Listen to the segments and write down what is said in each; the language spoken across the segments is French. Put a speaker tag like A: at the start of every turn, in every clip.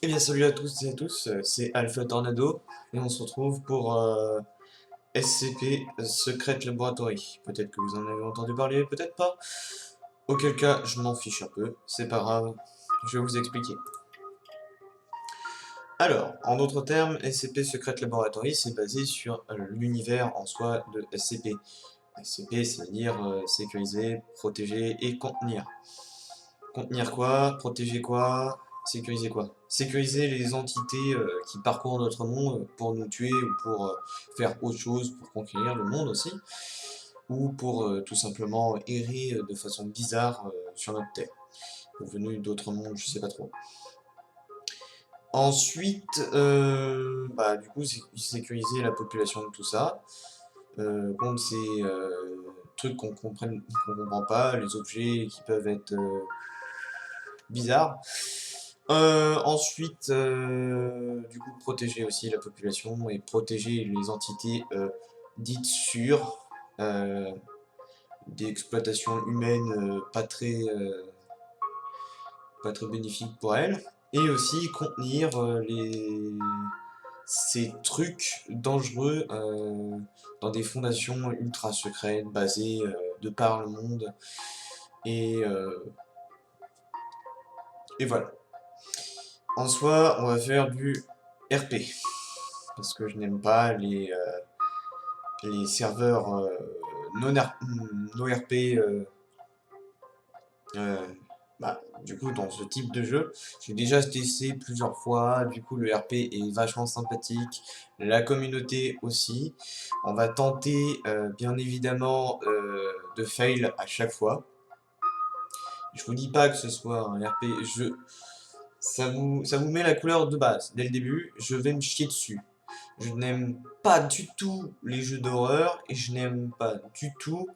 A: Eh bien salut à tous et à tous, c'est Alpha Tornado et on se retrouve pour SCP Secret Laboratory. Peut-être que vous en avez entendu parler, peut-être pas. Auquel cas, je m'en fiche un peu, c'est pas grave, je vais vous expliquer. Alors, en d'autres termes, SCP Secret Laboratory, c'est basé sur l'univers en soi de SCP. SCP, ça veut dire sécuriser, protéger et contenir. Contenir quoi? Protéger quoi? Sécuriser quoi? Sécuriser les entités qui parcourent notre monde pour nous tuer ou pour faire autre chose, pour conquérir le monde aussi, ou pour tout simplement errer de façon bizarre sur notre Terre, ou venus d'autres mondes, je sais pas trop. Ensuite, du coup, c'est sécuriser la population de tout ça, contre ces trucs qu'on comprend pas, les objets qui peuvent être bizarres. Ensuite, du coup, protéger aussi la population et protéger les entités dites sûres, euh, d'exploitation humaine pas très bénéfique pour elles. Et aussi contenir ces trucs dangereux dans des fondations ultra secrètes basées de par le monde. Et, euh, et voilà. En soi, on va faire du RP. Parce que je n'aime pas les serveurs non RP. Du coup, dans ce type de jeu, j'ai déjà testé plusieurs fois. Du coup, le RP est vachement sympathique. La communauté aussi. On va tenter, bien évidemment, de fail à chaque fois. Je vous dis pas que ce soit un RP. Ça vous met la couleur de base dès le début. Je vais me chier dessus. Je n'aime pas du tout les jeux d'horreur et je n'aime pas du tout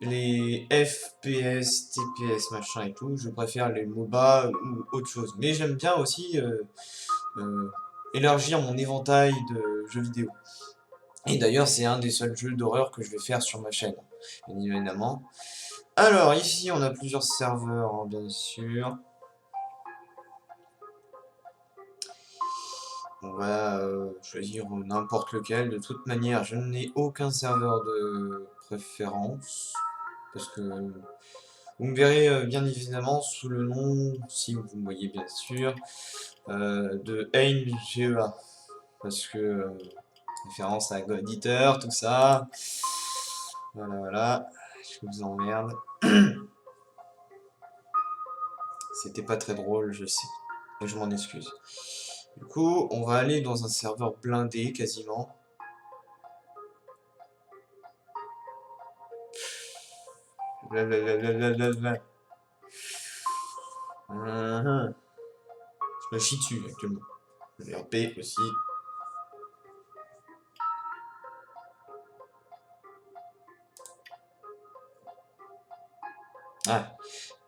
A: les FPS, TPS, machin et tout. Je préfère les MOBA ou autre chose. Mais j'aime bien aussi euh, élargir mon éventail de jeux vidéo. Et d'ailleurs, c'est un des seuls jeux d'horreur que je vais faire sur ma chaîne, bien évidemment. Alors, ici, on a plusieurs serveurs, hein, bien sûr. On va choisir n'importe lequel. De toute manière, je n'ai aucun serveur de préférence. Parce que vous me verrez bien évidemment sous le nom, si vous me voyez bien sûr, de AimGEA. Parce que, référence à God Eater, tout ça. Voilà, voilà. Je vous emmerde. C'était pas très drôle, je sais. Et je m'en excuse. Du coup, on va aller dans un serveur blindé quasiment. Blablabla. Je me chie dessus actuellement. Le RP aussi. Ah,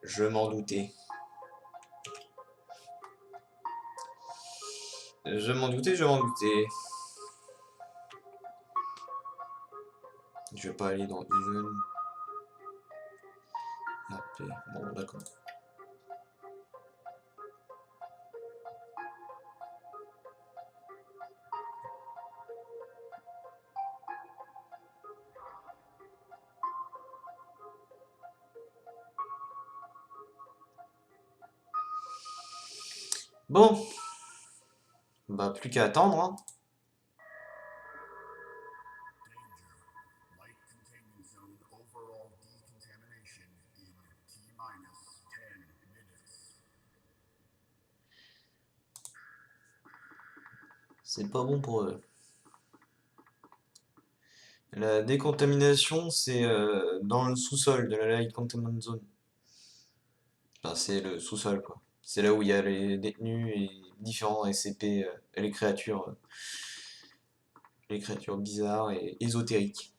A: je m'en doutais. Je m'en doutais, je m'en doutais. Je vais pas aller dans Even. RP. Bon, d'accord. Bon, bah plus qu'à attendre, hein.
B: Danger. Light containment zone overall decontamination in T-10 minutes.
A: C'est pas bon pour eux. La décontamination, c'est dans le sous-sol de la Light Containment Zone. Enfin, c'est le sous-sol, quoi. C'est là où il y a les détenus et différents SCP, et les créatures bizarres et ésotériques.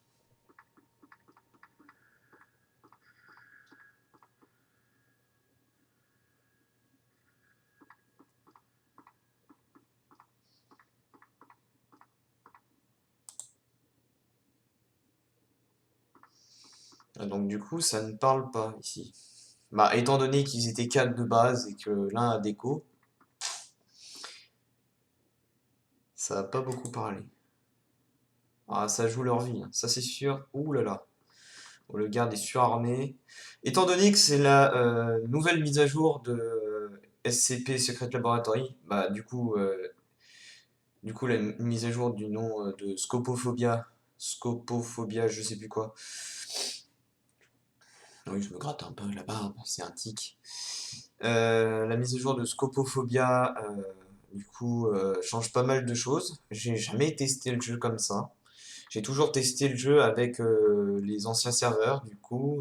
A: Donc du coup, ça ne parle pas ici. Bah, étant donné qu'ils étaient 4 de base et que l'un a déco, Ça va pas beaucoup parler. Ah, ça joue leur vie, hein, ça c'est sûr. Ouh là là. Oh, le garde est surarmé. Étant donné que c'est la nouvelle mise à jour de SCP Secret Laboratory, bah du coup la mise à jour du nom de Scopophobia, je sais plus quoi. Oui, je me gratte un peu la barbe, c'est un tic. La mise à jour de Scopophobia, change pas mal de choses. J'ai jamais testé le jeu comme ça. J'ai toujours testé le jeu avec les anciens serveurs, du coup,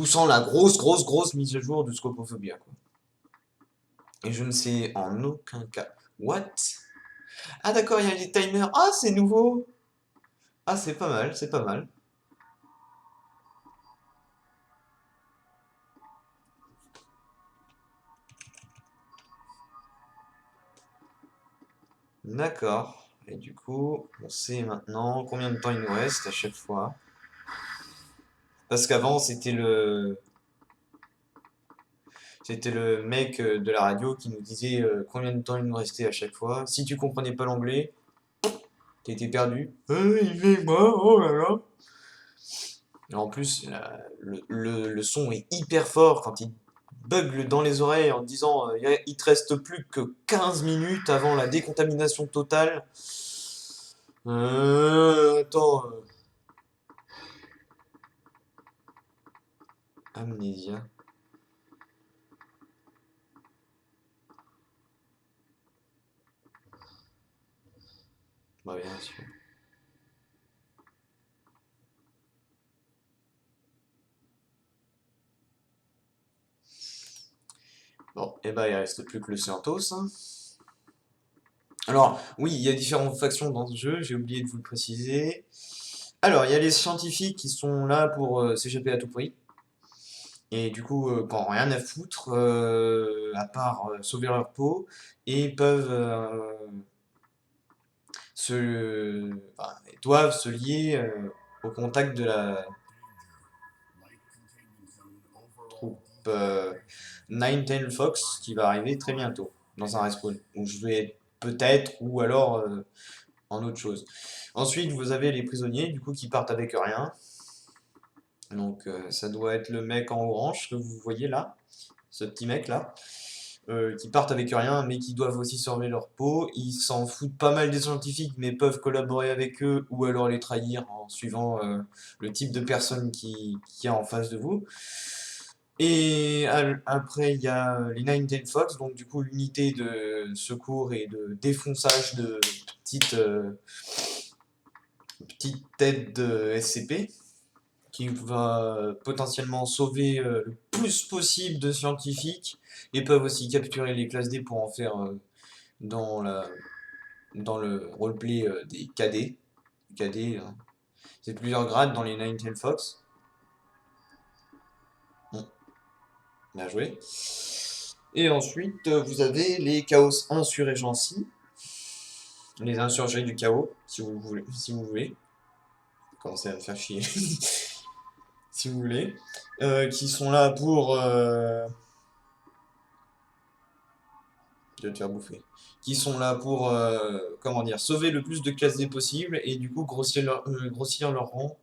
A: sans la grosse mise à jour de Scopophobia, quoi. Et je ne sais en aucun cas. What? Ah d'accord, il y a les timers. Ah, c'est nouveau. Ah, c'est pas mal, c'est pas mal. D'accord. Et du coup, on sait maintenant combien de temps il nous reste à chaque fois. Parce qu'avant, c'était le mec de la radio qui nous disait combien de temps il nous restait à chaque fois. Si tu comprenais pas l'anglais, t'étais perdu. Il est mort, oh là là. Et en plus, le son est hyper fort quand il bugle dans les oreilles en te disant il te reste plus que 15 minutes avant la décontamination totale. Attends. Amnésia. Bah, bien sûr. Bon, et bah il reste plus que le Santos, hein. Alors, oui, il y a différentes factions dans ce jeu, j'ai oublié de vous le préciser. Alors, il y a les scientifiques qui sont là pour s'échapper à tout prix. Et du coup, qui n'ont rien à foutre, à part sauver leur peau, et peuvent doivent se lier au contact de la
B: Light containment zone overall
A: troupe Ninetale Fox qui va arriver très bientôt dans un respawn, où je vais être peut-être, ou alors en autre chose. Ensuite, vous avez les prisonniers, du coup, qui partent avec rien. Donc, ça doit être le mec en orange que vous voyez là, ce petit mec là. Qui partent avec rien, mais qui doivent aussi sauver leur peau. Ils s'en foutent pas mal des scientifiques, mais peuvent collaborer avec eux ou alors les trahir en suivant le type de personne qui est en face de vous. Et après, il y a les Ninetale Fox, donc du coup l'unité de secours et de défonçage de petites têtes de SCP qui va potentiellement sauver le plus possible de scientifiques et peuvent aussi capturer les classes D pour en faire dans dans le roleplay des KD. KD, c'est plusieurs grades dans les Ninetale Fox. Bon, bien joué. Et ensuite, vous avez les Chaos Insurgency, les insurgés du chaos, si vous voulez. Si vous voulez. Commencez à me faire chier. Si vous voulez. Qui sont là pour je vais te faire bouffer. Qui sont là pour, comment dire, sauver le plus de classes D possible et du coup grossir leur rang.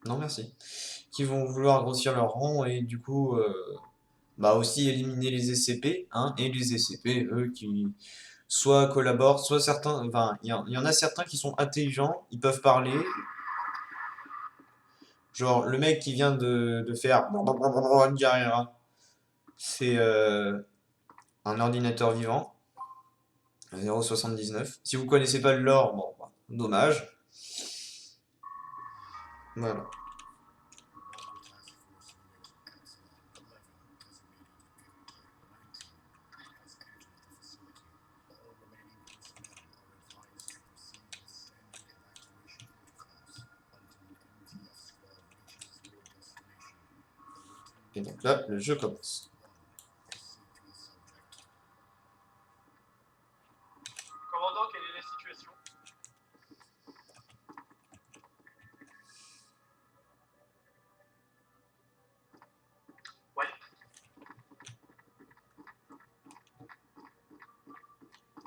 A: Non, merci. Qui vont vouloir grossir leur rang et du coup, bah aussi éliminer les SCP, hein, et les SCP, eux, qui soit collaborent, soit certains, enfin, il y en a certains qui sont intelligents, ils peuvent parler. Genre, le mec qui vient de faire c'est un ordinateur vivant. 0,79. Si vous connaissez pas le lore, bon, bah, dommage. Voilà.
B: Rebel Task Force Unit Epsilon 11, designated Kepler 19, has entered the facility. All remaining personnel are advised to proceed with standard evacuation protocols until an MTF squad reaches your destination.
A: Et
B: Awaiting
A: donc là, le jeu commence.
B: 1. SCP subject.
C: Commandant, quelle est la situation?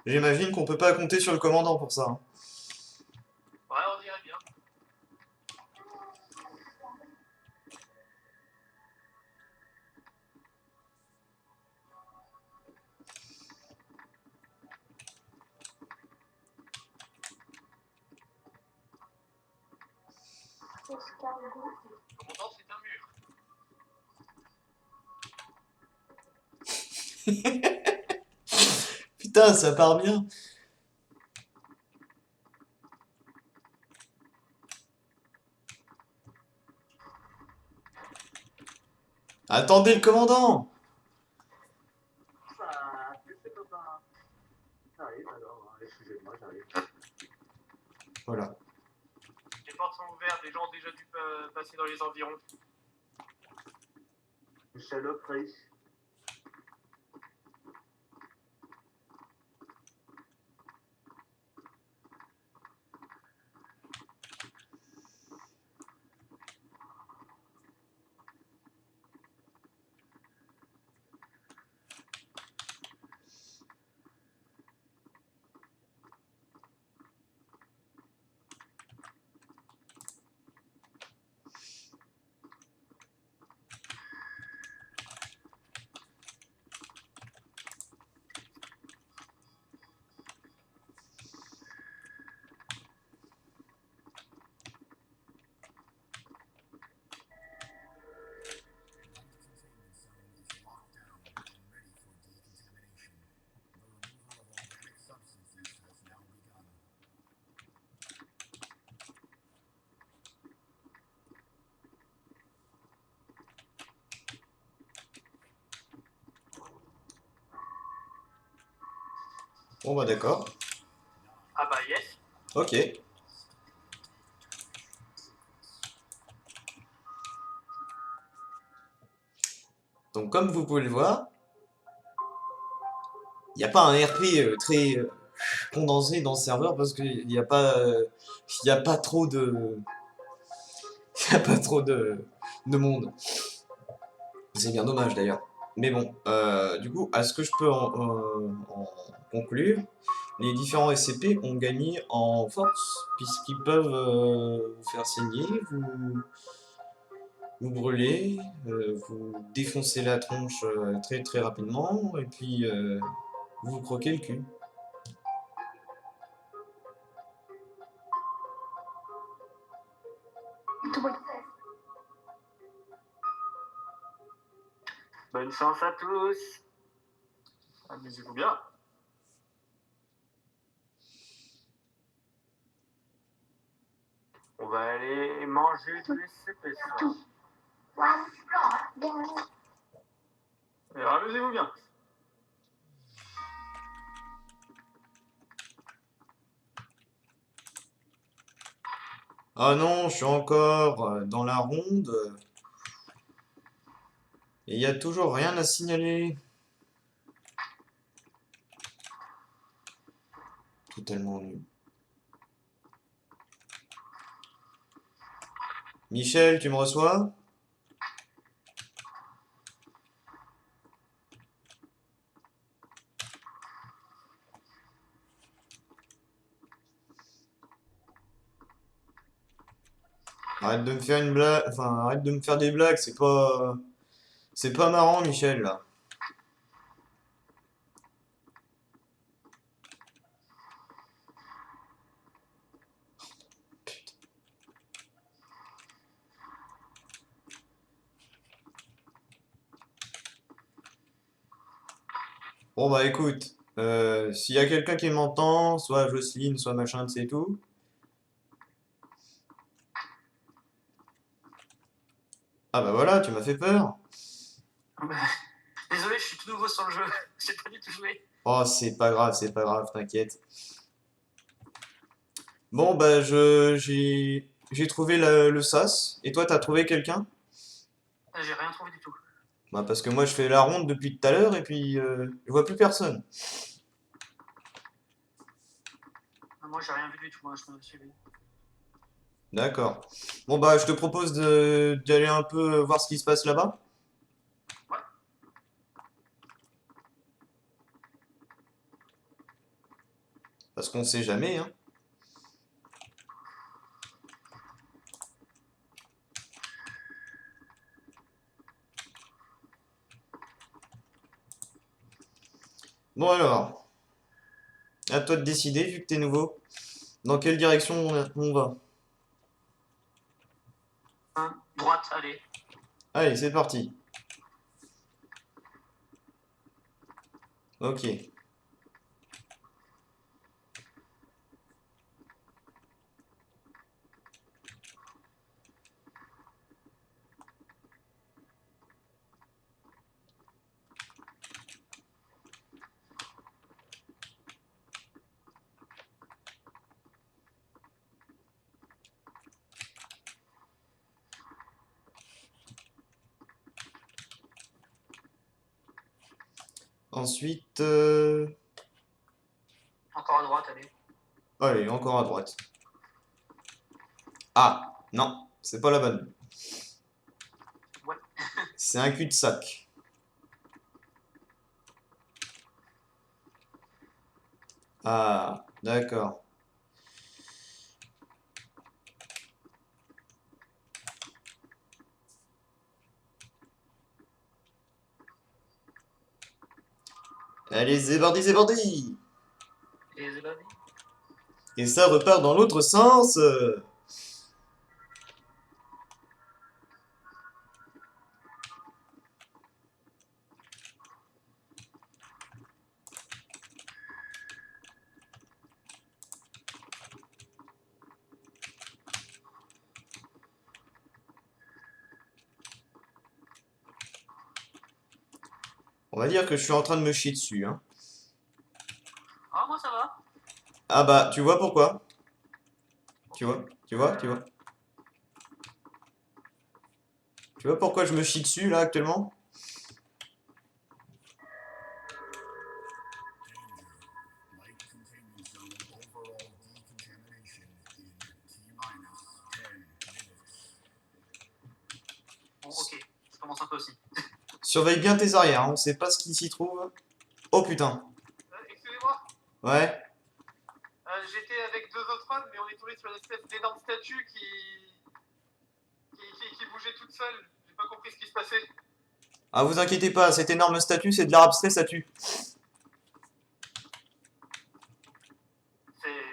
A: J'imagine qu'on peut pas compter sur le commandant pour ça, hein.
C: Ouais, on dirait bien. Commandant, c'est un mur.
A: Putain, ça part bien. Attendez le commandant!
C: Ça, c'est pas. J'arrive alors, excusez-moi, j'arrive.
A: Voilà.
C: Les portes sont ouvertes, les gens ont déjà dû passer dans les environs. Saloperie.
A: Bon bah d'accord.
C: Ah bah yes.
A: Ok. Donc comme vous pouvez le voir, il n'y a pas un RP très condensé dans ce serveur parce qu'il n'y a pas, il y a pas trop de, il y a pas trop de monde. C'est bien dommage d'ailleurs. Mais bon, du coup, à ce que je peux en conclure, les différents SCP ont gagné en force, puisqu'ils peuvent vous faire saigner, vous brûler, vous défoncer la tronche très très rapidement, et puis vous croquer le cul.
C: Bonne chance à tous. Amusez-vous bien. On va aller manger du SCP ce soir. Et amusez-vous bien.
A: Ah non, je suis encore dans la ronde, et il n'y a toujours rien à signaler. Totalement nul. Michel, tu me reçois? Arrête de me faire une blague, enfin arrête de me faire des blagues, c'est pas marrant, Michel, là. Bon bah écoute, s'il y a quelqu'un qui m'entend, soit Jocelyne, soit machin, c'est tout. Ah bah voilà, tu m'as fait peur.
C: Désolé, je suis tout nouveau sur le jeu. J'ai pas du tout joué.
A: Oh, c'est pas grave, t'inquiète. Bon bah j'ai trouvé le sas, et toi t'as trouvé quelqu'un?
C: J'ai rien trouvé du tout.
A: Bah parce que moi je fais la ronde depuis tout à l'heure et puis je vois plus personne.
C: Moi, j'ai rien vu du tout. Moi, je me suis vu.
A: D'accord. Bon bah je te propose d'aller un peu voir ce qui se passe là-bas.
C: Ouais.
A: Parce qu'on sait jamais, hein. Bon alors, à toi de décider, vu que t'es nouveau. Dans quelle direction on va?
D: Droite, allez.
A: Allez, c'est parti. Ok. Ensuite,
D: Encore à droite, allez.
A: allez, encore à droite. Ah, non, c'est pas la bonne.
D: Ouais.
A: C'est un cul-de-sac. Ah, d'accord. Allez, zébardi, zébardi!
D: Et Zebadi.
A: Et ça repart dans l'autre sens. On va dire que je suis en train de me chier dessus, hein.
D: Ah, moi ça va.
A: Ah bah, tu vois pourquoi? Tu vois? Tu vois? Tu vois? Tu vois pourquoi je me chie dessus, là, actuellement?
B: Danger. Light containment zone overall decontamination in T-10 minutes.
D: Bon, ok. Ça commence un peu aussi.
A: Surveille bien tes arrières, hein, on sait pas ce qui s'y trouve. Oh putain.
C: Excusez-moi,
A: Ouais.
C: j'étais avec deux autres hommes, mais on est tombé sur une espèce d'énorme statue qui bougeait toute seule. J'ai pas compris ce qui se passait.
A: Ah, vous inquiétez pas, cette énorme statue, c'est de l'art abstrait, ça tue.
C: C'est...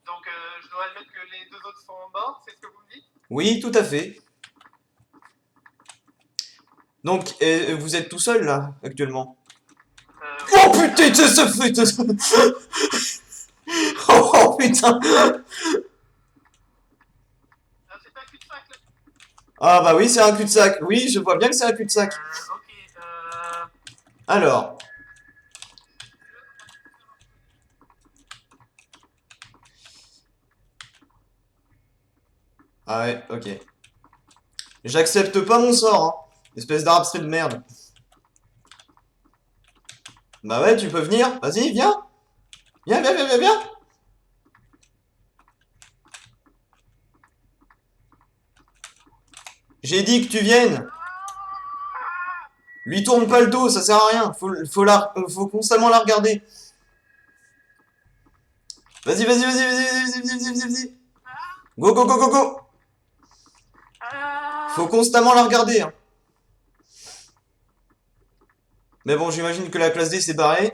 C: Donc je dois admettre que les deux autres sont morts, c'est ce que vous me dites?
A: Oui, tout à fait. Donc, vous êtes tout seul, là, actuellement? Oh putain, ça fait... Oh putain.
C: Ah, c'est un cul-de-sac là.
A: Ah bah oui, c'est un cul-de-sac. Oui, je vois bien que c'est un cul-de-sac.
D: Ok.
A: Alors. Ah ouais, ok. J'accepte pas mon sort, hein. Espèce d'art abstrait de merde. Bah ouais, tu peux venir. Vas-y, viens. Viens, viens, viens, viens, viens. J'ai dit que tu viennes. Lui tourne pas le dos, ça sert à rien. Faut constamment la regarder. Vas-y, vas-y, vas-y, vas-y, vas-y, vas-y, vas-y, vas-y, vas-y. Go, go, go, go, go. Faut constamment la regarder, hein. Mais bon, j'imagine que la classe D s'est barrée.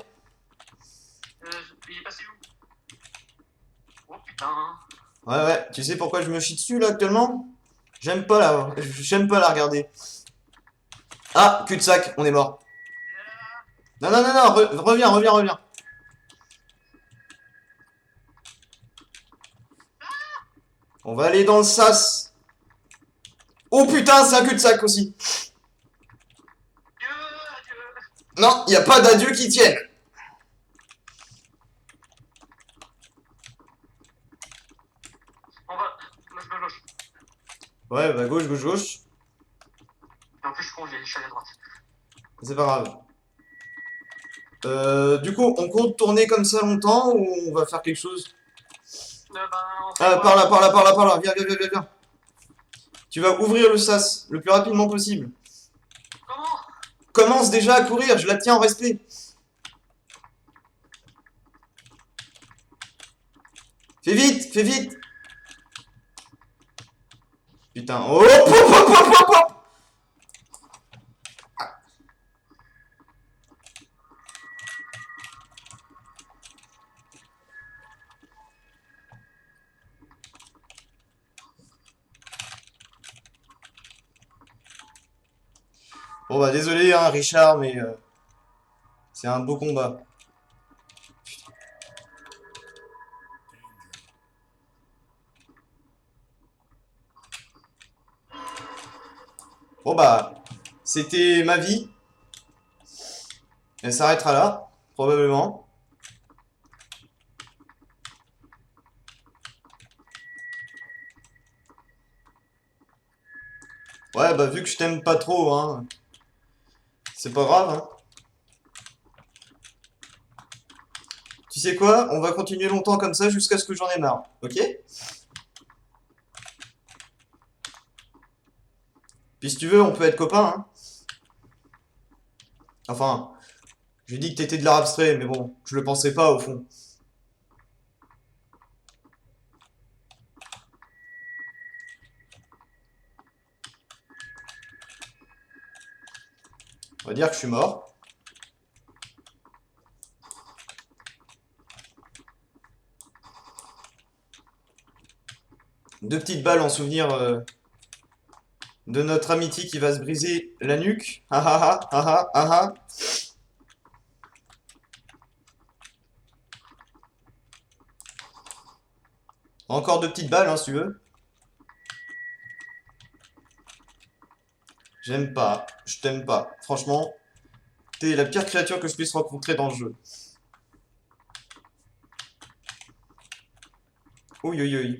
D: Il est passé où? Oh putain.
A: Ouais, ouais. Tu sais pourquoi je me chie dessus, là, actuellement? J'aime pas la regarder. Ah, cul-de-sac, on est mort. Non, non, non, non, reviens, reviens, reviens. On va aller dans le sas. Oh putain, c'est un cul-de-sac aussi.
D: Adieu, adieu.
A: Non, y a pas d'adieu qui tienne.
D: On va. Gauche, gauche, gauche.
A: Ouais, bah gauche, gauche, gauche.
D: Et en plus, je suis con, je suis allé à droite.
A: C'est pas grave. Du coup, on compte tourner comme ça longtemps ou on va faire quelque chose?
D: Ben, on fait
A: Ah,
D: quoi?
A: par là, par là, par là, par là. Viens, viens, viens, viens, viens. Tu vas ouvrir le sas le plus rapidement possible.
D: Comment?
A: Commence déjà à courir, je la tiens en respect. Fais vite, fais vite. Putain, oh, hop, hop, hop, hop, hop, hop. Bon bah désolé hein, Richard, mais c'est un beau combat. Bon bah, c'était ma vie. Elle s'arrêtera là, probablement. Ouais bah vu que je t'aime pas trop, hein, c'est pas grave, hein. Tu sais quoi? On va continuer longtemps comme ça jusqu'à ce que j'en ai marre, ok? Puis si tu veux, on peut être copains, hein. Enfin, j'ai dit que t'étais de l'art abstrait, mais bon, je le pensais pas au fond. On va dire que je suis mort. Deux petites balles en souvenir de notre amitié qui va se briser la nuque. Ah ah ah ah ah ah. Encore deux petites balles, hein, si tu veux. J'aime pas, je t'aime pas. Franchement, t'es la pire créature que je puisse rencontrer dans le jeu. Ouïe ouïe ouïe.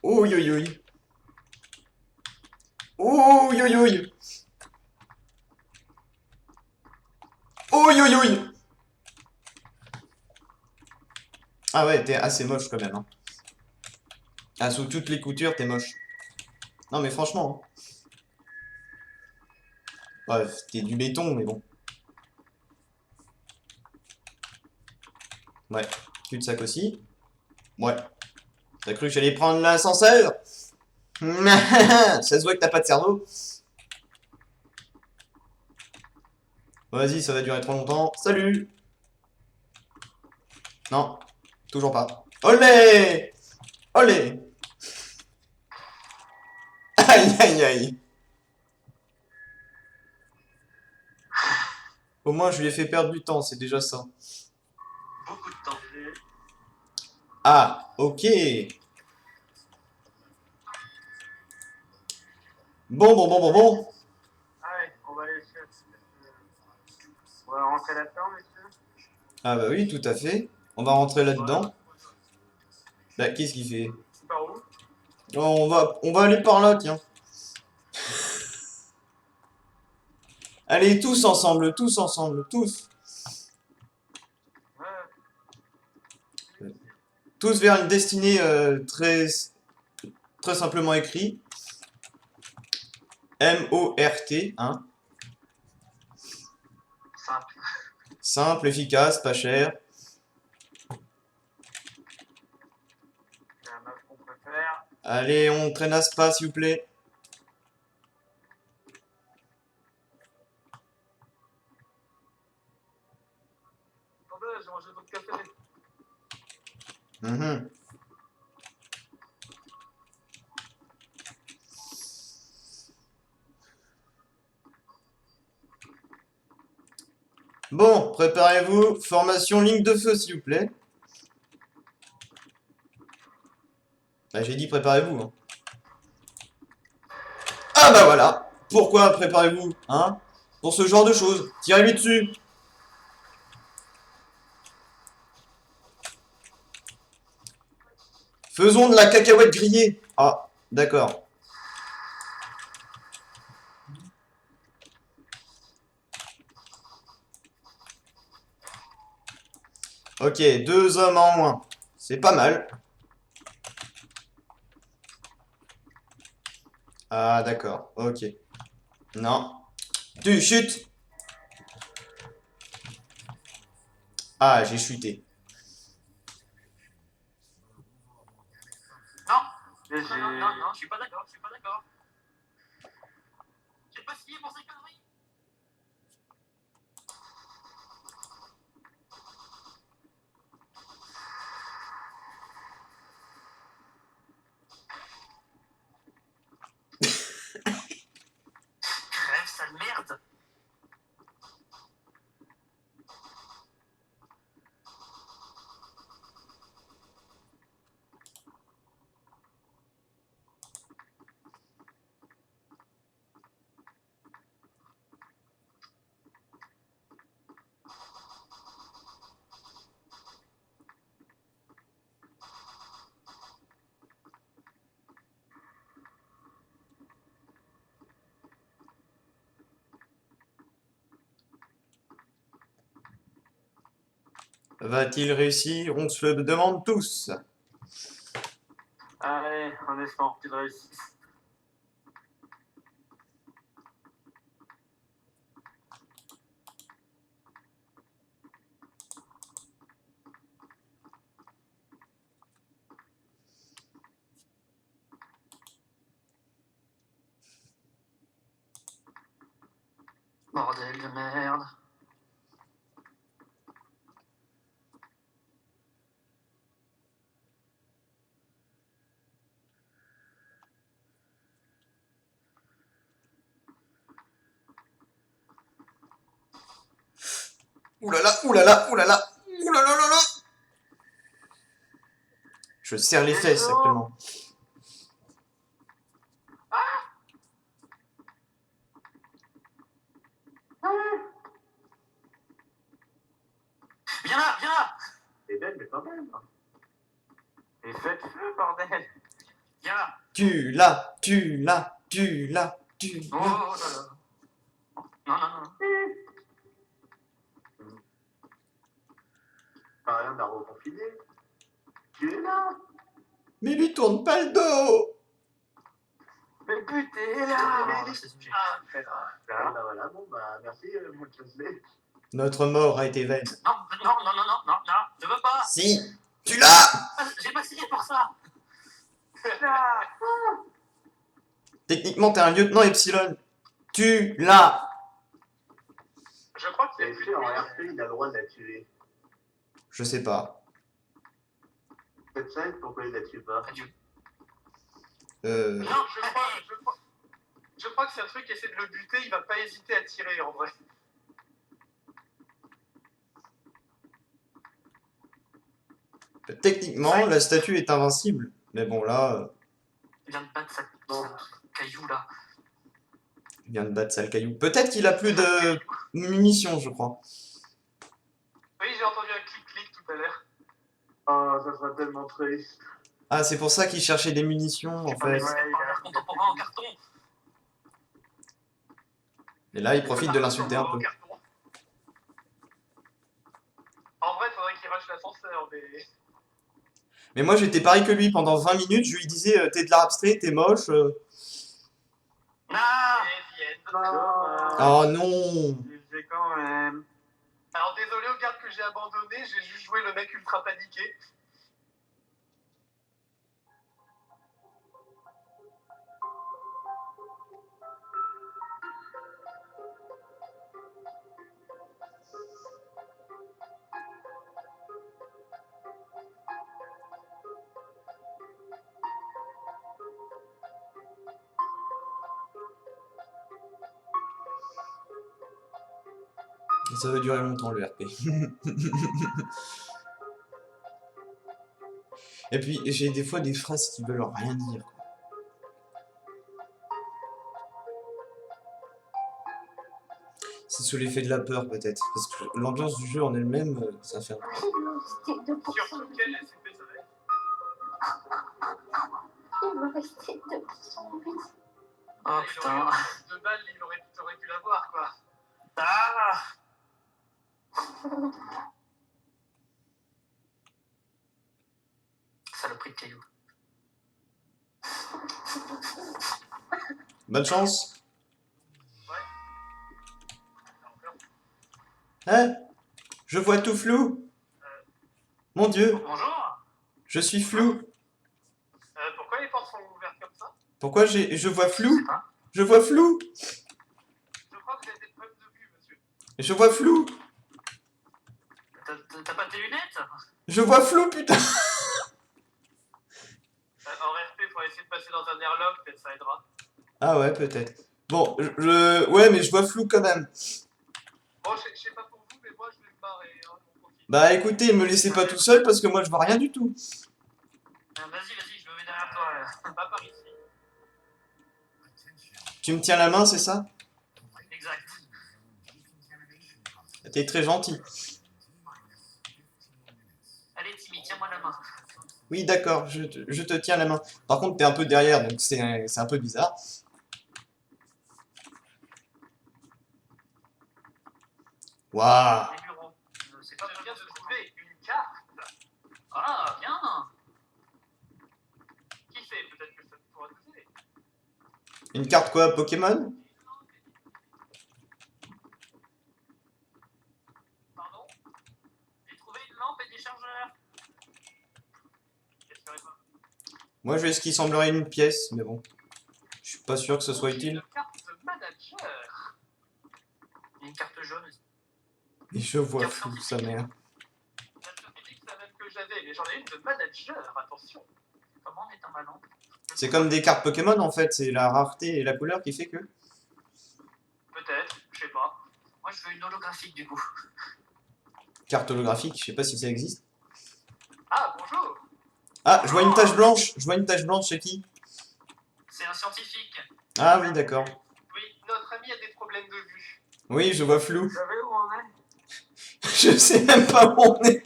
A: Ouïe ouïe ouïe. Ouïe ouïe ouïe. Ouïe ouïe ouïe. Ah ouais, t'es assez moche quand même, hein. Ah, sous toutes les coutures, t'es moche. Non mais franchement, hein. Bref, t'es du béton, mais bon. Ouais, cul-de-sac aussi. Ouais. T'as cru que j'allais prendre l'ascenseur? Ça se voit que t'as pas de cerveau. Vas-y, ça va durer trop longtemps. Salut! Non, toujours pas. Olé! Olé! Aïe aïe aïe. Au moins, je lui ai fait perdre du temps, c'est déjà ça.
D: Beaucoup de temps.
A: Ah, ok. Bon, bon, bon, bon, bon.
C: Allez, on va aller chercher. On va rentrer là-dedans, messieurs.
A: Ah bah oui, tout à fait. On va rentrer là-dedans. Bah, qu'est-ce qu'il fait?
C: Par où?
A: Oh, on va aller par là, tiens. Allez, tous ensemble, tous.
C: Ouais.
A: Tous vers une destinée très simplement écrit. M-O-R-T, hein.
D: Simple.
A: Simple, efficace, pas cher.
C: C'est la meuf qu'on préfère.
A: Allez, on traînasse pas, s'il vous plaît.
C: Attendez, j'ai mangé d'autres café.
A: Mhm. Bon, préparez-vous. Formation ligne de feu, s'il vous plaît. Bah, j'ai dit préparez-vous, hein. Ah bah voilà. Pourquoi préparez-vous, hein? Pour ce genre de choses. Tirez-lui dessus. Faisons de la cacahuète grillée. Ah, d'accord. Ok, 2 hommes en moins. C'est pas mal. Ah, d'accord. Ok. Non. Tu chutes. Ah, j'ai chuté.
D: Non, je suis pas d'accord, J'ai pas signé pour ces conneries. Crève, sale merde.
A: Va-t-il réussir? On se le demande tous.
D: Allez, en espérant qu'il réussisse. Bordel de merde.
A: Oulala, oulala, oulala, oulala, oulala. Je serre les fesses actuellement.
D: Viens là.
E: C'est belle, mais quand même.
D: Et faites feu, bordel. Viens là.
A: Tu l'as, tu l'as, tu l'as, tu
D: Oh
A: l'as.
D: là là. Non.
E: Pas rien à reconfiner. Tu es là.
A: Mais lui tourne pas le dos.
D: Mais putain, là. C'est sujet.
C: Ah,
E: Ah, bah voilà, bon, bah merci, mon Chesley.
A: Notre mort a été vaine.
D: Non, je veux pas.
A: Si, tu l'as.
D: J'ai pas signé pour ça.
A: Techniquement, t'es un lieutenant Epsilon. Tu l'as.
C: je crois que c'est
E: Est-ce
C: plus
E: qu'en
C: de
E: RP, il a le droit de la tuer?
A: Je sais pas.
E: Cette scène, pourquoi il la tue pas?
D: Adieu.
A: Euh...
C: Non, je crois que c'est un truc qui essaie de le buter, il va pas hésiter à tirer en vrai.
A: Techniquement, la statue est invincible. Mais bon, là,
D: Il vient de battre sa caillou là.
A: il vient de battre sale caillou. Peut-être qu'il a plus de munitions, je crois.
C: Oui, j'ai entendu un clic-clic tout à l'heure.
E: Oh, ça sera tellement triste.
A: Ah, c'est pour ça qu'il cherchait des munitions, en fait.
D: Ouais, parleur contemporain en carton.
A: Et là, il profite de l'insulter un peu.
C: En vrai, faudrait qu'il rush l'ascenseur, mais...
A: Mais moi, j'étais pareil que lui. Pendant 20 minutes, je lui disais t'es de l'art abstrait, t'es moche.
D: Ah.
A: Oh non.
D: C'est quand même.
C: Alors désolé aux gardes que j'ai abandonnés, j'ai juste joué le mec ultra paniqué.
A: Ça va durer longtemps, le RP. Et puis, j'ai des fois des phrases qui veulent rien dire. C'est sous l'effet de la peur, peut-être. Parce que l'ambiance du jeu en elle-même, ça fait un peu...
C: Sur quel SCP ça va être?
F: Il me restait 2%.
D: Oh
C: Il
D: putain.
C: aurait eu 2 balles, t'aurais pu l'avoir quoi.
D: Ah. Saloperie de caillou.
A: Bonne chance.
C: Alors,
A: Hein? Je vois tout flou. Mon Dieu,
D: Bonjour.
A: je suis flou.
C: pourquoi les portes sont
A: Pourquoi je vois
D: Je sais
A: flou?
D: pas.
A: Je vois flou!
C: Je crois que vous avez des problèmes de vue, monsieur.
A: Je vois flou!
D: T'as pas tes lunettes?
A: Je vois flou, putain!
C: En RP, il faut essayer de passer dans un airlock, peut-être ça aidera.
A: Ah ouais, peut-être. Bon, ouais, mais je vois flou quand même.
C: Bon, je sais pas pour vous, mais moi je vais me barrer, hein, je m'en profite.
A: Bah écoutez, me laissez pas tout seul parce que moi je vois rien du tout.
D: Vas-y, je me mets derrière toi. Là.
C: Pas par ici.
A: Tu me tiens la main, c'est ça?
D: Exact.
A: T'es très gentil.
D: Allez, Timmy, tiens-moi la main.
A: Oui, d'accord, je te tiens la main. Par contre, t'es un peu derrière, donc c'est un peu bizarre. Waouh!
D: Les bureaux. C'est
C: Je
D: pas
C: viens
D: bien
C: de trouver une carte.
D: Ah, bien.
C: Qui sait, peut-être que ça pourra nous aider.
A: Une carte quoi, Pokémon?
C: Pardon?
D: J'ai trouvé une lampe et des chargeurs.
C: J'espérais pas.
A: Moi, je vais ce qui semblerait une pièce, mais bon. Je suis pas sûr que ce soit
C: J'ai
A: utile.
C: une carte de manager.
D: Il y a une carte jaune aussi.
A: Et je vois flou, sa mère.
C: La scientifique, c'est la même que j'avais, mais j'en ai une de manager, attention.
D: Comment on est un ballon?
A: C'est comme des cartes Pokémon en fait, c'est la rareté et la couleur qui fait que.
C: Peut-être, je sais pas.
D: Moi, je veux une holographique du coup.
A: Carte holographique, je sais pas si ça existe.
C: Ah, bonjour.
A: Ah, je vois une tache blanche. Je vois une tache blanche, c'est qui?
D: C'est un scientifique.
A: Ah oui, d'accord.
C: Oui, notre ami a des problèmes de vue.
A: Oui, je vois flou.
D: Vous savez où on est?
A: Je sais même pas où on est.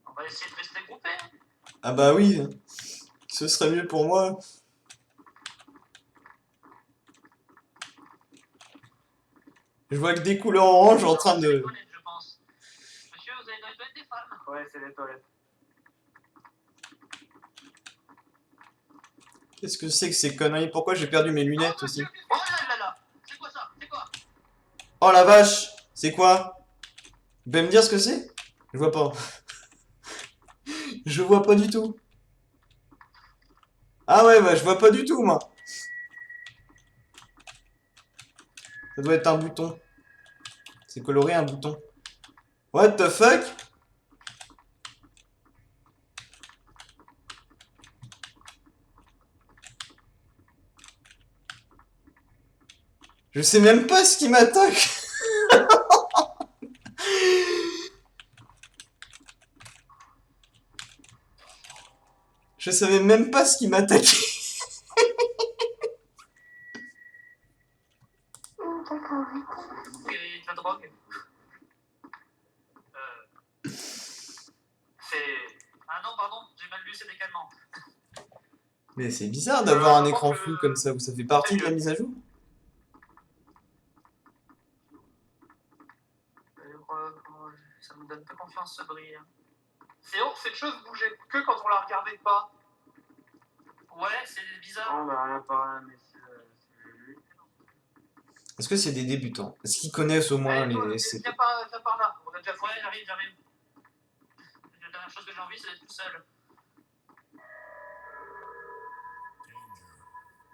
D: On va essayer de rester groupés. Hein.
A: Ah bah oui, ce serait mieux pour moi. Je vois que des couleurs orange en train
D: C'est les
A: de...
D: toilettes, je pense. Monsieur, vous avez dans les toilettes des femmes?
C: Ouais, c'est les toilettes.
A: Qu'est-ce que c'est que ces conneries? Pourquoi j'ai perdu mes lunettes aussi?
D: Oh là là! C'est quoi ça? C'est quoi?
A: Oh la vache! C'est quoi? Vous pouvez me dire ce que c'est? Je vois pas. Je vois pas du tout. Ah ouais, bah je vois pas du tout, moi. Ça doit être un bouton. C'est coloré, un bouton. What the fuck? Je sais même pas ce qui m'attaque. Je savais même pas ce qui m'attaquait.
D: Et de la drogue.
C: C'est...
D: Ah non, pardon, j'ai mal lu, c'est des calmants.
A: Mais c'est bizarre d'avoir un
C: je
A: écran
C: pense que
A: flou comme ça, où ça fait partie de la mise à jour.
D: Ça me donne pas confiance ce bruit. Hein.
C: Sinon, cette chose bougeait que quand on la regardait pas.
D: Ouais, c'est bizarre.
E: On va rien parler, mais c'est lui.
A: Est-ce que c'est des débutants? Est-ce qu'ils connaissent au moins
C: Allez, toi,
A: les...
C: viens par là, on a déjà fait.
D: Ouais, j'arrive. La dernière chose que j'ai envie, c'est d'être tout seul.
B: Danger.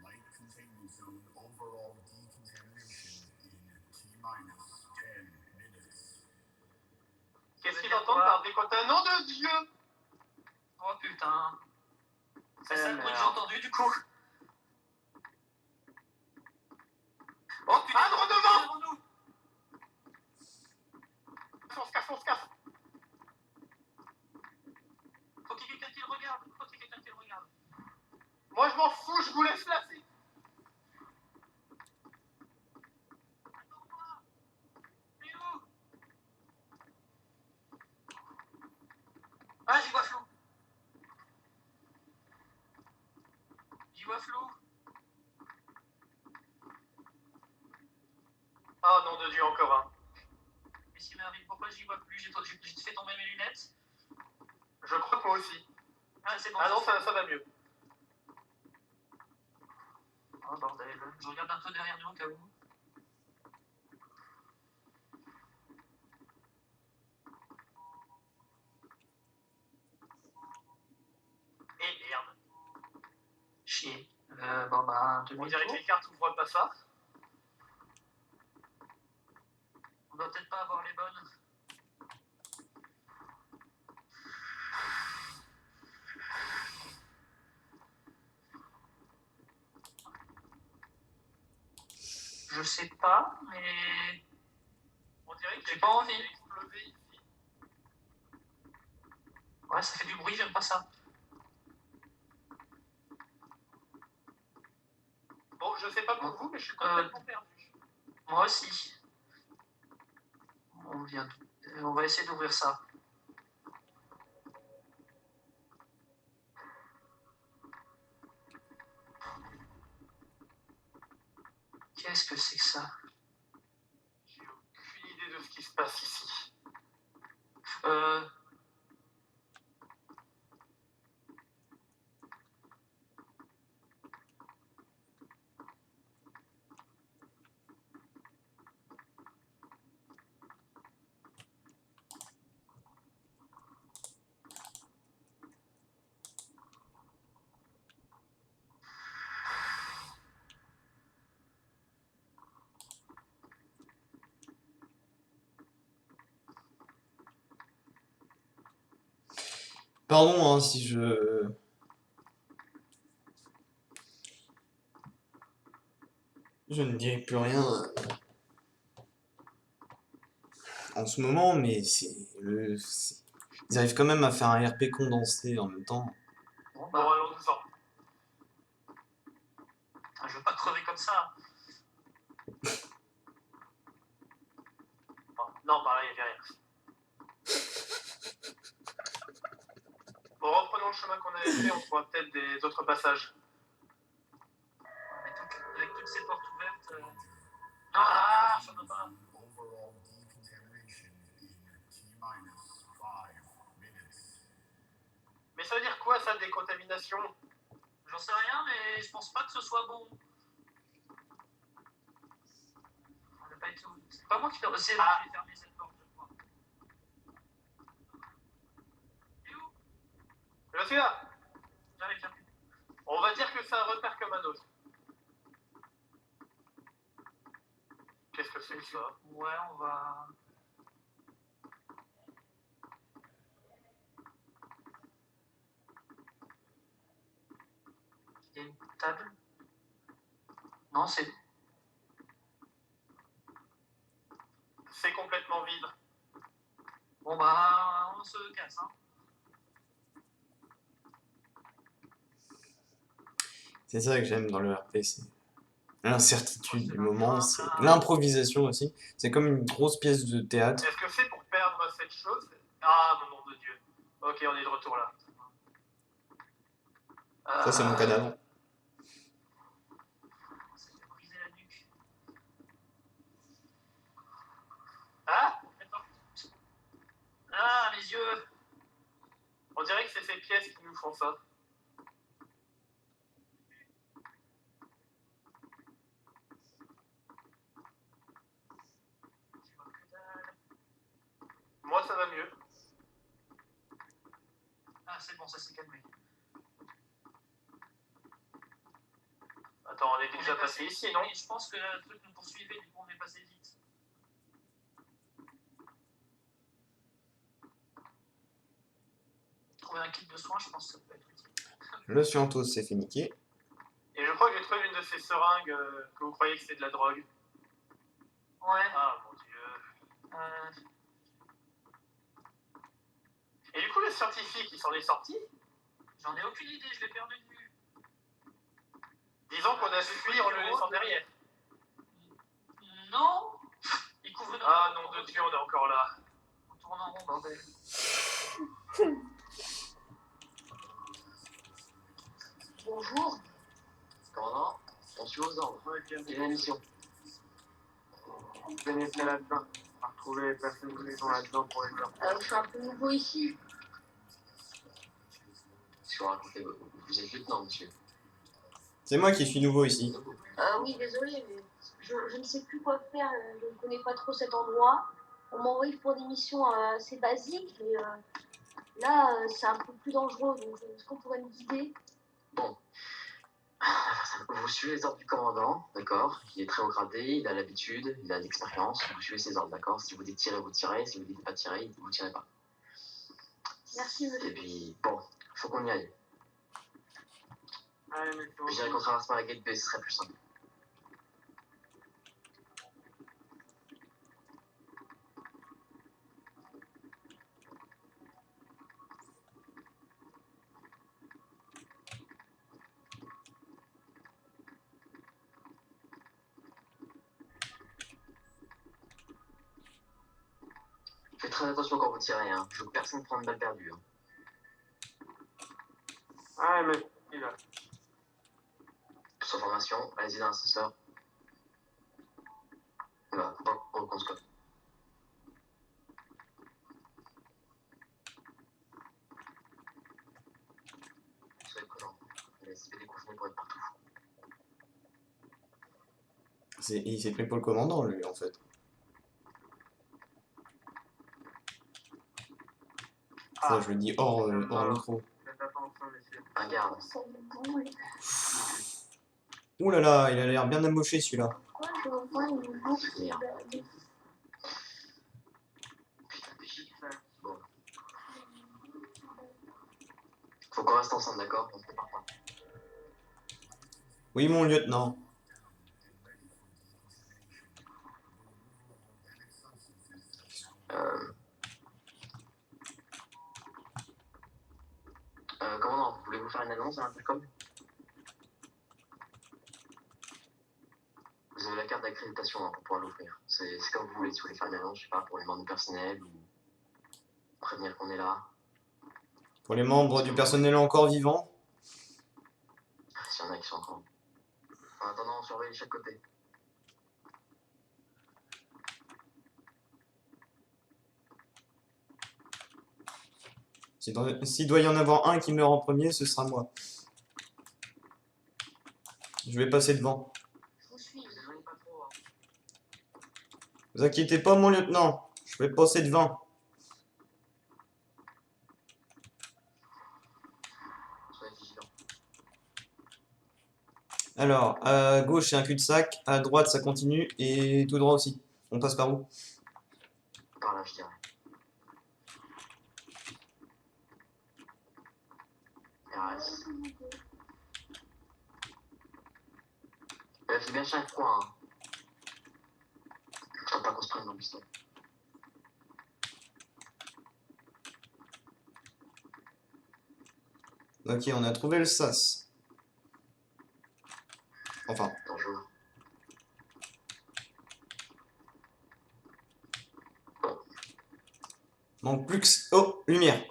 B: Light containment zone overall decontamination in T-minus 10 minutes.
C: Qu'est-ce qu'ils entendent par décontamination? Nom de Dieu!
D: Oh putain. C'est ça le bruit que j'ai
E: merde.
D: entendu du coup. Oh putain,
C: Ah, droit devant!
D: devant nous.
C: On se casse.
D: Faut qu'il y ait quelqu'un qui le regarde.
C: Moi, je m'en fous, je vous laisse là.
D: Attends-moi. T'es où? Ah, j'y vois flou.
C: Ah, nom de Dieu, encore un.
D: Mais si merveille, pourquoi j'y vois plus? J'ai fait tomber mes lunettes.
C: Je crois que moi aussi.
D: Ah, c'est bon.
C: Ah non, ça va mieux.
D: Oh bordel. Je regarde un peu derrière nous au cas où. un
C: On dirait que
D: demi-tour.
C: les cartes ouvrent pas ça.
D: On doit peut-être pas avoir les bonnes. Je sais pas, mais
C: On dirait que
D: J'ai
C: les
D: pas
C: cartes
D: envie.
C: ont explosé ici.
D: ouais, ça fait du bruit, j'aime pas ça.
C: Bon, je sais pas pour vous, mais je suis complètement perdu.
D: Moi aussi. On va essayer d'ouvrir ça. Qu'est-ce que c'est que ça?
C: J'ai aucune idée de ce qui se passe ici.
D: Euh...
A: Pardon hein, si je... Je ne dirai plus rien en ce moment, mais ils arrivent quand même à faire un RP condensé en même temps.
D: Bon,
C: Bon,
D: bah,
C: allons-nous-en.
D: je veux pas crever comme ça.
C: Oh, non, par là, il n'y avait rien. Bon, reprenons le chemin qu'on avait fait, on trouvera peut-être des autres passages.
D: Mais avec toutes ces portes ouvertes... Ah, ça va pas.
B: Overall decontamination in T-minus 5 minutes.
C: Mais ça veut dire quoi, ça, décontamination?
D: J'en sais rien, mais je pense pas que ce soit bon. On n'a pas été où. C'est pas moi qui l'ai... C'est moi qui ai fermé cette porte, je crois. Et où?
C: Je suis là.
D: J'arrive, j'arrive.
C: On va dire que c'est un repère comme un autre. Qu'est-ce que c'est que ça?
D: Ouais, on va... Il y a une table. Non, c'est...
C: C'est complètement vide.
D: Bon bah, on se casse, hein.
A: C'est ça que j'aime dans le RP, c'est l'incertitude du moment, c'est l'improvisation aussi. C'est comme une grosse pièce de théâtre.
C: Est-ce que c'est pour perdre cette chose? Ah, mon nom de Dieu. Ok, on est de retour là.
A: Ça, c'est mon cadavre.
D: Ça fait briser la nuque.
C: Ah,
D: Ah, mes yeux.
C: on dirait que c'est ces pièces qui nous font ça.
D: Je vois que dalle.
C: Moi, ça va mieux.
D: Ah, c'est bon, ça s'est calmé.
C: Attends, on est déjà passé ici, non?
D: Oui, je pense que le truc nous poursuivait, du coup on est passé vite. Trouver un kit de soins, je pense que ça peut être utile.
A: Le Scientos s'est fait niquer.
C: Et je crois que j'ai trouvé une de ces seringues que vous croyez que c'est de la drogue.
D: Ouais.
C: Ah, mon Dieu.
D: Euh,
C: Et du coup, le scientifique, il s'en est sorti?
D: J'en ai aucune idée, je l'ai perdu de vue.
C: Disons qu'on a fui en le laissant derrière.
D: Non. Il couvre notre...
C: Ah, nom de Dieu, on est encore là.
D: On tourne en rond, bordel.
F: Bonjour.
E: Commandant, on suit aux ordres. Quelle est la mission?
F: Pénétrer là-dedans. Retrouver les personnes qui sont là-dedans pour les faire. Je suis un peu nouveau ici.
E: Si vous racontez, vous êtes lieutenant, monsieur.
A: C'est moi qui suis nouveau ici.
F: Oui, désolé, mais je ne sais plus quoi faire. Je ne connais pas trop cet endroit. On m'envoie pour des missions assez basiques, mais là, c'est un peu plus dangereux. Donc, est-ce qu'on pourrait me guider?
E: Bon.
G: Vous suivez les ordres du commandant, d'accord? Il est très haut gradé, il a l'habitude, il a l'expérience. Vous suivez ses ordres, d'accord? Si vous dites tirer, vous tirez. Si vous dites pas tirer, vous tirez pas.
F: Merci, monsieur.
G: Et puis, bon, faut qu'on y aille.
C: Allez, merci
G: Je dirais
C: beaucoup.
G: qu'on traverse par la gate B, ce serait plus simple. Faites très attention quand vous tirez, hein. Je veux que personne prenne de balle perdue. Hein.
C: Allez, merci, là.
G: Sans formation, allez-y dans l'ascenseur. Voilà, faut pas qu'on conscope. Soyez prudents. Les SCP déconfinés pour être partout.
A: Il s'est pris pour le commandant, lui, en fait. Ça, je le dis hors micro.
C: Faites attention, messieurs.
G: Un garde.
F: Ça me brûle.
A: Ouh là là, il a l'air bien amoché, celui-là.
F: Pourquoi je vois une boucle
G: Merde.
F: de...
G: Putain, bon. Faut qu'on reste ensemble, d'accord? On ne prépare pas.
A: Oui, mon lieutenant.
G: Commandant, voulez-vous faire une annonce à l'intercom? Vous avez la carte d'accréditation hein, pour pouvoir l'ouvrir. C'est comme vous voulez, si vous voulez faire une annonce, je sais pas, pour les membres du personnel ou prévenir qu'on est là.
A: Pour les membres du personnel encore vivants.
G: S'il y en a qui sont encore. En attendant, on surveille chaque côté.
A: S'il doit y en avoir un qui meurt en premier, ce sera moi. Je vais passer devant.
F: Je vous suis.
G: Vous éloignez pas trop. Hein.
A: Vous inquiétez pas, mon lieutenant. Je vais passer devant.
G: Soyez vigilants.
A: Alors, à gauche, c'est un cul-de-sac. À droite, ça continue. Et tout droit aussi. On passe par où?
G: Par là, je dirais. RS. Fais bien chaque fois. Hein. Je crois pas qu'on se prenne dans le pistolet.
A: Ok, on a trouvé le sas. Enfin,
G: Bonjour.
A: manque plus que... Oh, lumière.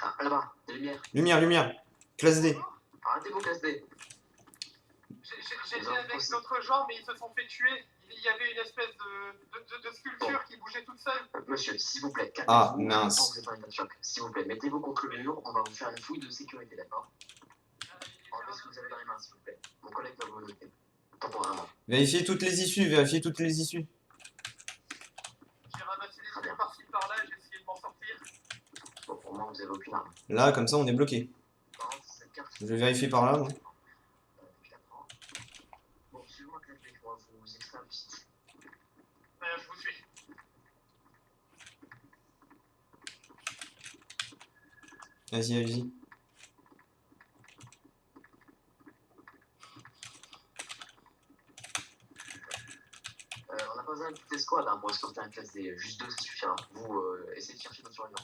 G: Ah, là-bas, des lumières.
A: Lumière, lumière. Classe D.
G: Arrêtez vos classes D.
C: J'étais avec d'autres gens, mais ils se sont fait tuer. Il y avait une espèce de sculpture qui bougeait toute seule.
G: Monsieur, s'il vous plaît, calmez-vous.
A: Ah,
G: Je
A: mince.
G: pense que vous êtes en état de choc. S'il vous plaît, mettez-vous contre le mur, on va vous faire une fouille de sécurité, d'accord? Enlevez ce que vous avez dans les mains, s'il vous plaît. Mon collègue va vous noter. Temporairement.
A: Vérifiez toutes les issues, vérifiez toutes les issues.
C: J'ai ramassé des
G: Très bien.
C: trucs par-ci par-là, j'ai essayé de m'en sortir.
G: Bon, pour moi, vous avez aucune arme.
A: Là, comme ça, on est bloqué.
G: Par contre, cette carte...
A: Je vais vérifier par là, moi.
G: Je la prends. Bon, suivez-moi, classe D, je vais vous extraire du site.
C: Je vous suis.
A: Vas-y, vas-y.
G: On n'a pas besoin de toute escouade hein, pour escorter un classe D. Juste 2, ça suffira. Vous, essayez de chercher votre survivant.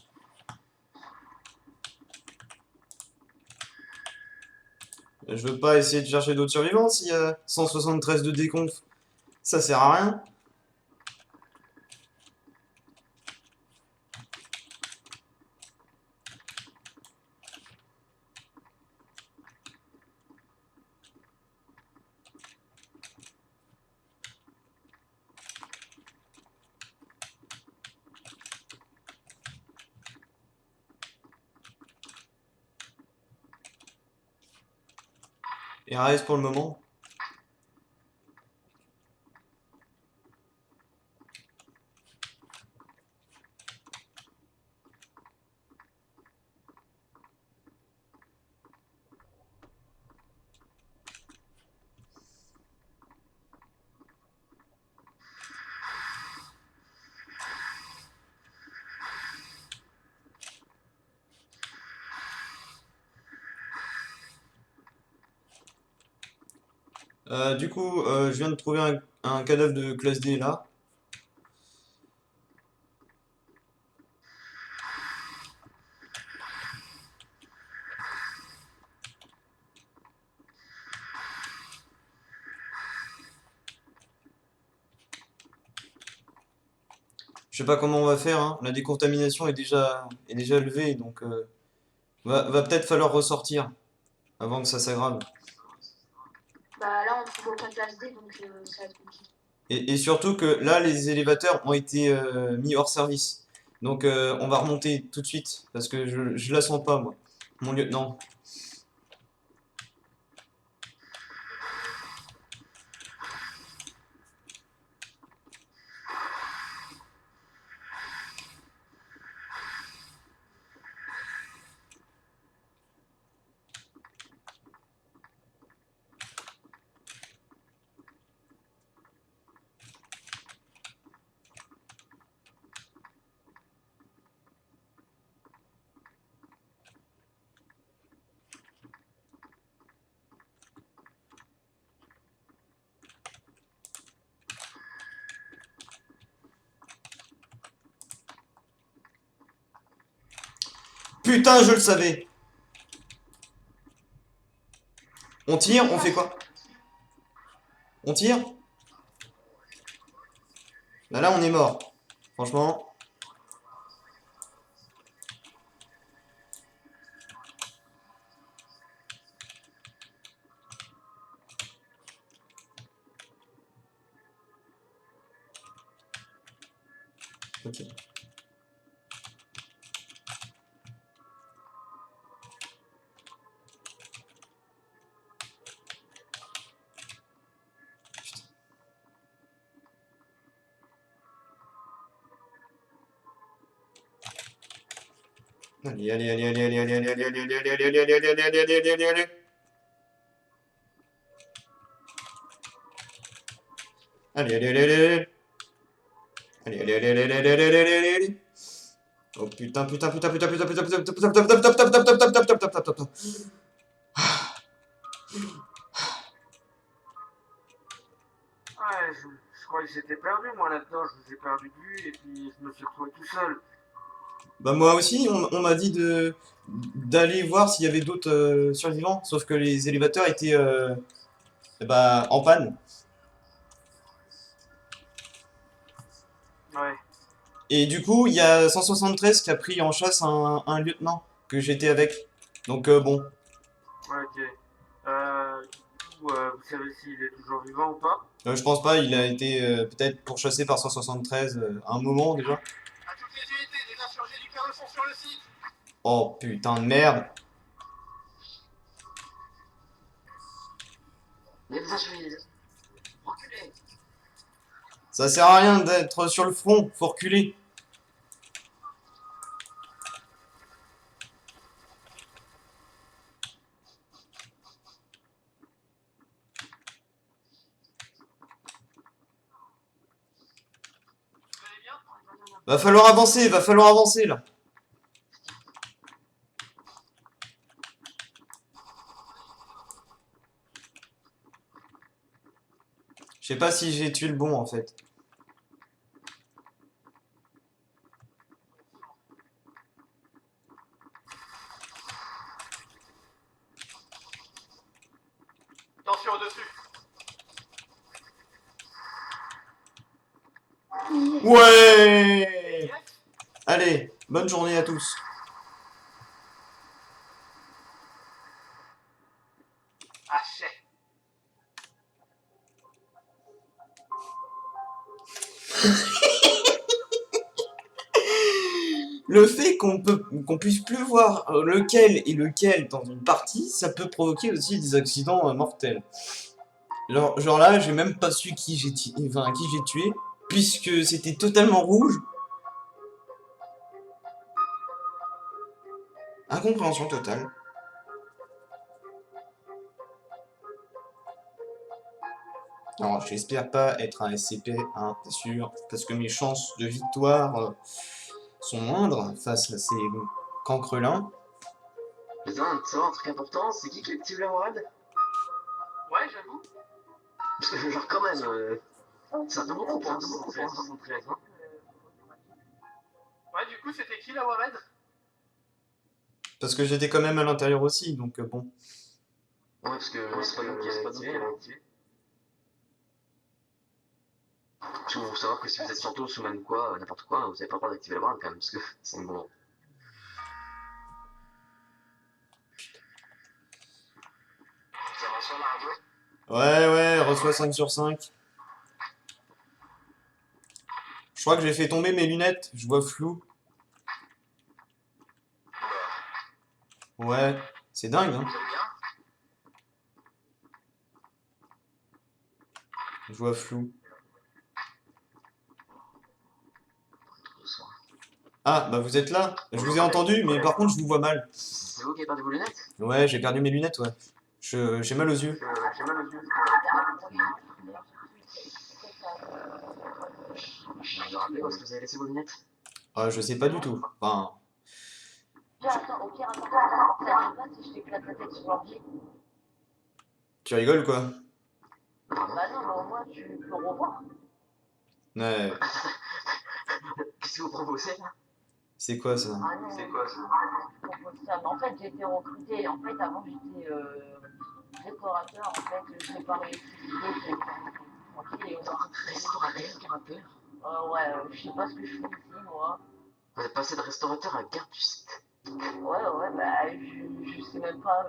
A: Je veux pas essayer de chercher d'autres survivants s'il y a 173 de déconf. Ça sert à rien. Et RS pour le moment. Du coup, je viens de trouver un cadavre de classe D là. Je sais pas comment on va faire, hein. La décontamination est déjà levée, donc va peut-être falloir ressortir avant que ça s'aggrave.
F: Bah là, on trouve aucun classe D, donc ça va être compliqué.
A: Et surtout que là, les élévateurs ont été mis hors service. Donc on va remonter tout de suite, parce que je la sens pas, moi. Mon lieutenant. Putain, je le savais! On tire, on fait quoi? On tire? Là, on est mort. Franchement. Ok. Allez, allez, allez, allez, allez, allez, allez, allez, allez, allez, allez, allez, allez, allez, allez, allez, allez, allez. Allez, allez, allez, allez, allez. Allez, allez, allez, allez, allez, allez, allez, allez, allez. Oh putain, putain, putain, putain, putain, putain, putain, putain, putain, putain, putain, putain, putain, putain, putain, putain, putain, putain, putain.
H: Ouais, je croyais que j'étais perdu, moi là-dedans, je vous ai perdu de vue et puis je me suis retrouvé tout seul.
A: Bah moi aussi, on m'a dit d'aller voir s'il y avait d'autres survivants, sauf que les élévateurs étaient bah, en panne.
H: Ouais,
A: Et du coup, il y a 173 qui a pris en chasse un lieutenant que j'étais avec. Donc bon,
H: ouais, ok. Du coup, vous savez s'il est toujours vivant ou pas?
A: je pense pas, il a été peut-être pourchassé par 173 à un moment déjà.
C: À toutes les unités, des insurgés du carreau sont sur le site.
A: Oh putain de merde.
G: Mais vous avez reculez.
A: Ça sert à rien d'être sur le front, faut reculer.
C: Vous allez bien?
A: Va falloir avancer là. Je sais pas si j'ai tué le bon en fait.
C: Attention au-dessus.
A: Ouais! Allez, bonne journée à tous.
C: Haché.
A: Le fait qu'on puisse plus voir lequel est lequel dans une partie, ça peut provoquer aussi des accidents mortels. Genre là, j'ai même pas su qui j'ai tué, puisque c'était totalement rouge. Incompréhension totale. Alors, j'espère pas être un SCP, hein, c'est sûr, parce que mes chances de victoire sont moindres face à ces cancrelins.
G: Putain, tu sais un truc important, c'est qui le petit Blue Red?
C: Ouais, j'avoue.
G: Parce que genre quand même, ça fait beaucoup pour 73, hein.
C: Ouais, du coup, c'était qui la Warred?
A: Parce que j'étais quand même à l'intérieur aussi, donc bon.
G: Ouais, parce que c'est pas nous qui avons activé. Parce qu'il faut savoir que si vous êtes sur tous ou même quoi, n'importe quoi, vous avez pas le droit d'activer la barre quand même, parce que c'est un bon. Ça va sur la radio?
A: Ouais, reçois 5 sur 5. Je crois que j'ai fait tomber mes lunettes, je vois flou. Ouais, c'est dingue, hein.
G: Vous allez bien?
A: Je vois flou. Ah, bah vous êtes là. Je vous ai entendu, mais par contre je vous vois mal.
G: C'est vous qui avez perdu vos lunettes?
A: Ouais, j'ai perdu mes lunettes, ouais. J'ai mal aux yeux.
G: J'ai mal aux yeux. Je me rappelle où est-ce que vous avez laissé vos lunettes?
A: Je sais pas du tout. Enfin,
F: Au pire, attends, ça arrive pas si je t'éclate la tête sur l'ordi.
A: tu rigoles quoi?
G: Pardon?
F: Bah non, mais au moins tu peux le revoir.
A: Ouais,
G: Qu'est-ce que vous proposez là?
A: c'est quoi ça?
F: Ah non,
G: C'est quoi ça?
F: je propose ça. Mais en fait, j'ai été recrutée. En fait, avant, j'étais décorateur. En fait, je n'ai pas réussi. J'ai tranquille et on a
G: Restaurateur?
F: ouais, je sais pas ce que je fais ici, moi.
G: Vous êtes passé de restaurateur à garde du site.
F: Ouais, bah, je sais même pas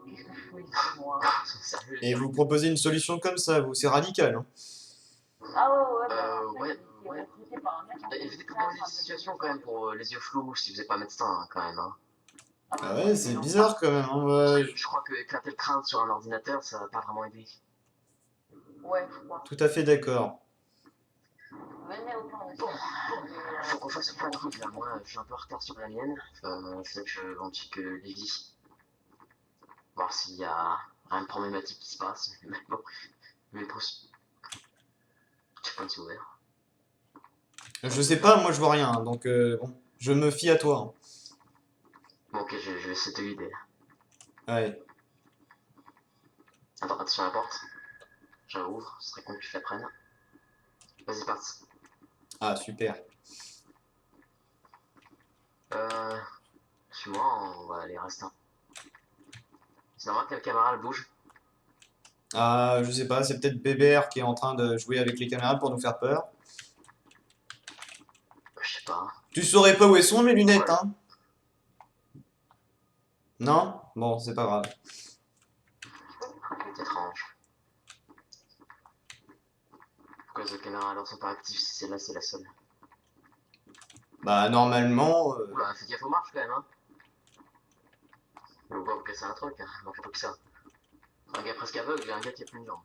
F: qu'est-ce que je fais ici, moi.
G: Sérieux?
A: Et vous proposez une solution comme ça, vous, c'est radical, hein.
F: Ah ouais, bah, en fait,
G: Ouais,
F: j'ai été
G: ouais.
F: recrutée par un mec.
G: Évitez de proposer des situations quand même pour les yeux flous si vous n'êtes pas médecin hein, quand même. Hein.
A: Ah ouais, c'est bizarre quand même, hein,
G: Parce
A: ouais.
G: que je crois que éclater le crâne sur un ordinateur, ça va pas vraiment aider.
F: Ouais, je crois.
A: Tout à fait d'accord.
F: Venez au plan de
G: Bon, faut qu'on fasse plein de trucs là. Moi, je suis un peu en retard sur la mienne. C'est que je vérifie que Lévi. Voir s'il y a rien de problématique qui se passe. Mais bon, mais pour. Je sais pas si c'est ouvert.
A: Je sais pas, moi je vois rien, hein, donc bon, je me fie à toi, hein.
G: Bon, ok, je vais essayer de te guider.
A: Ouais.
G: Attends, attention à la porte. Je ouvre, ce serait con que tu la prennes. Vas-y, passe.
A: Ah, super.
G: Suis-moi, on va aller rester. C'est normal que la caméra elle bouge.
A: Ah, je sais pas, c'est peut-être Bébert qui est en train de jouer avec les caméras pour nous faire peur.
G: Je sais pas.
A: Tu saurais pas où elles sont mes lunettes, hein? Non? Bon, c'est pas grave.
G: C'est étrange. Pourquoi les autres caméras alors sont pas actives si celle-là c'est la seule?
A: Bah, normalement...
G: Oula, fais gaffe aux marches quand même, hein. Mais on va vous casser un truc, hein. Manque pas que ça. Un gars presque aveugle et un gars qui a plus de jambes.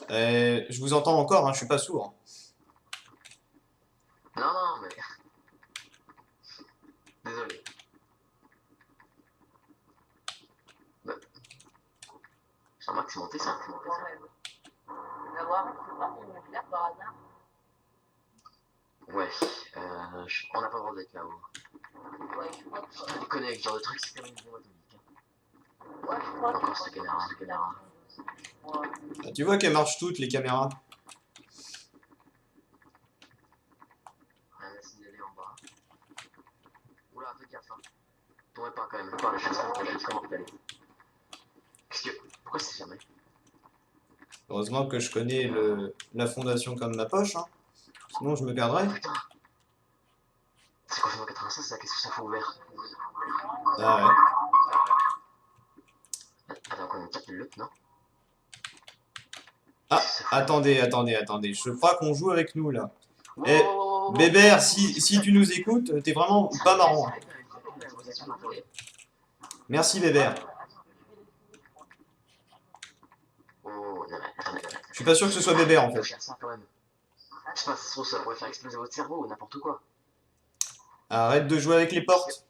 A: je vous entends encore, hein, je suis pas sourd.
G: Non, mais. Désolé. Bah. Je remarque que c'est monté ça.
F: La Warren, c'est pas ton nucléaire par hasard?
G: Ouais, on n'a pas le droit d'être là-haut.
F: Ouais, je crois que
G: Je connais avec ce genre de trucs, c'est quand même une bombe atomique. Hein.
F: ouais, je crois que
G: Encore cette caméra.
F: Ouais.
A: Ah, tu vois qu'elles marchent toutes, les caméras.
G: Rien à signaler en bas. Oula, fais gaffe, hein. Tombez pas quand même, par la chaise, comment t'allais. Qu'est-ce que. Pourquoi c'est fermé?
A: Heureusement que je connais la fondation comme ma poche, hein. Sinon je me perdrais.
G: Putain! C'est quoi, 85 ça? Qu'est-ce que ça fout ouvert?
A: Ah ouais.
G: Attends, quoi, une carte de lutte, non?
A: Ah, attendez. Je crois qu'on joue avec nous, là. Eh,
G: Oh,
A: Bébert, si tu nous écoutes, t'es vraiment pas marrant, hein. Merci, Bébert.
G: Oh, non, mais attendez.
A: Je suis pas sûr que ce soit Bébert, en fait.
G: Ça, quand même. Je sais pas, ça se trouve, ça pourrait faire exploser votre cerveau ou n'importe quoi.
A: Arrête de jouer avec les portes.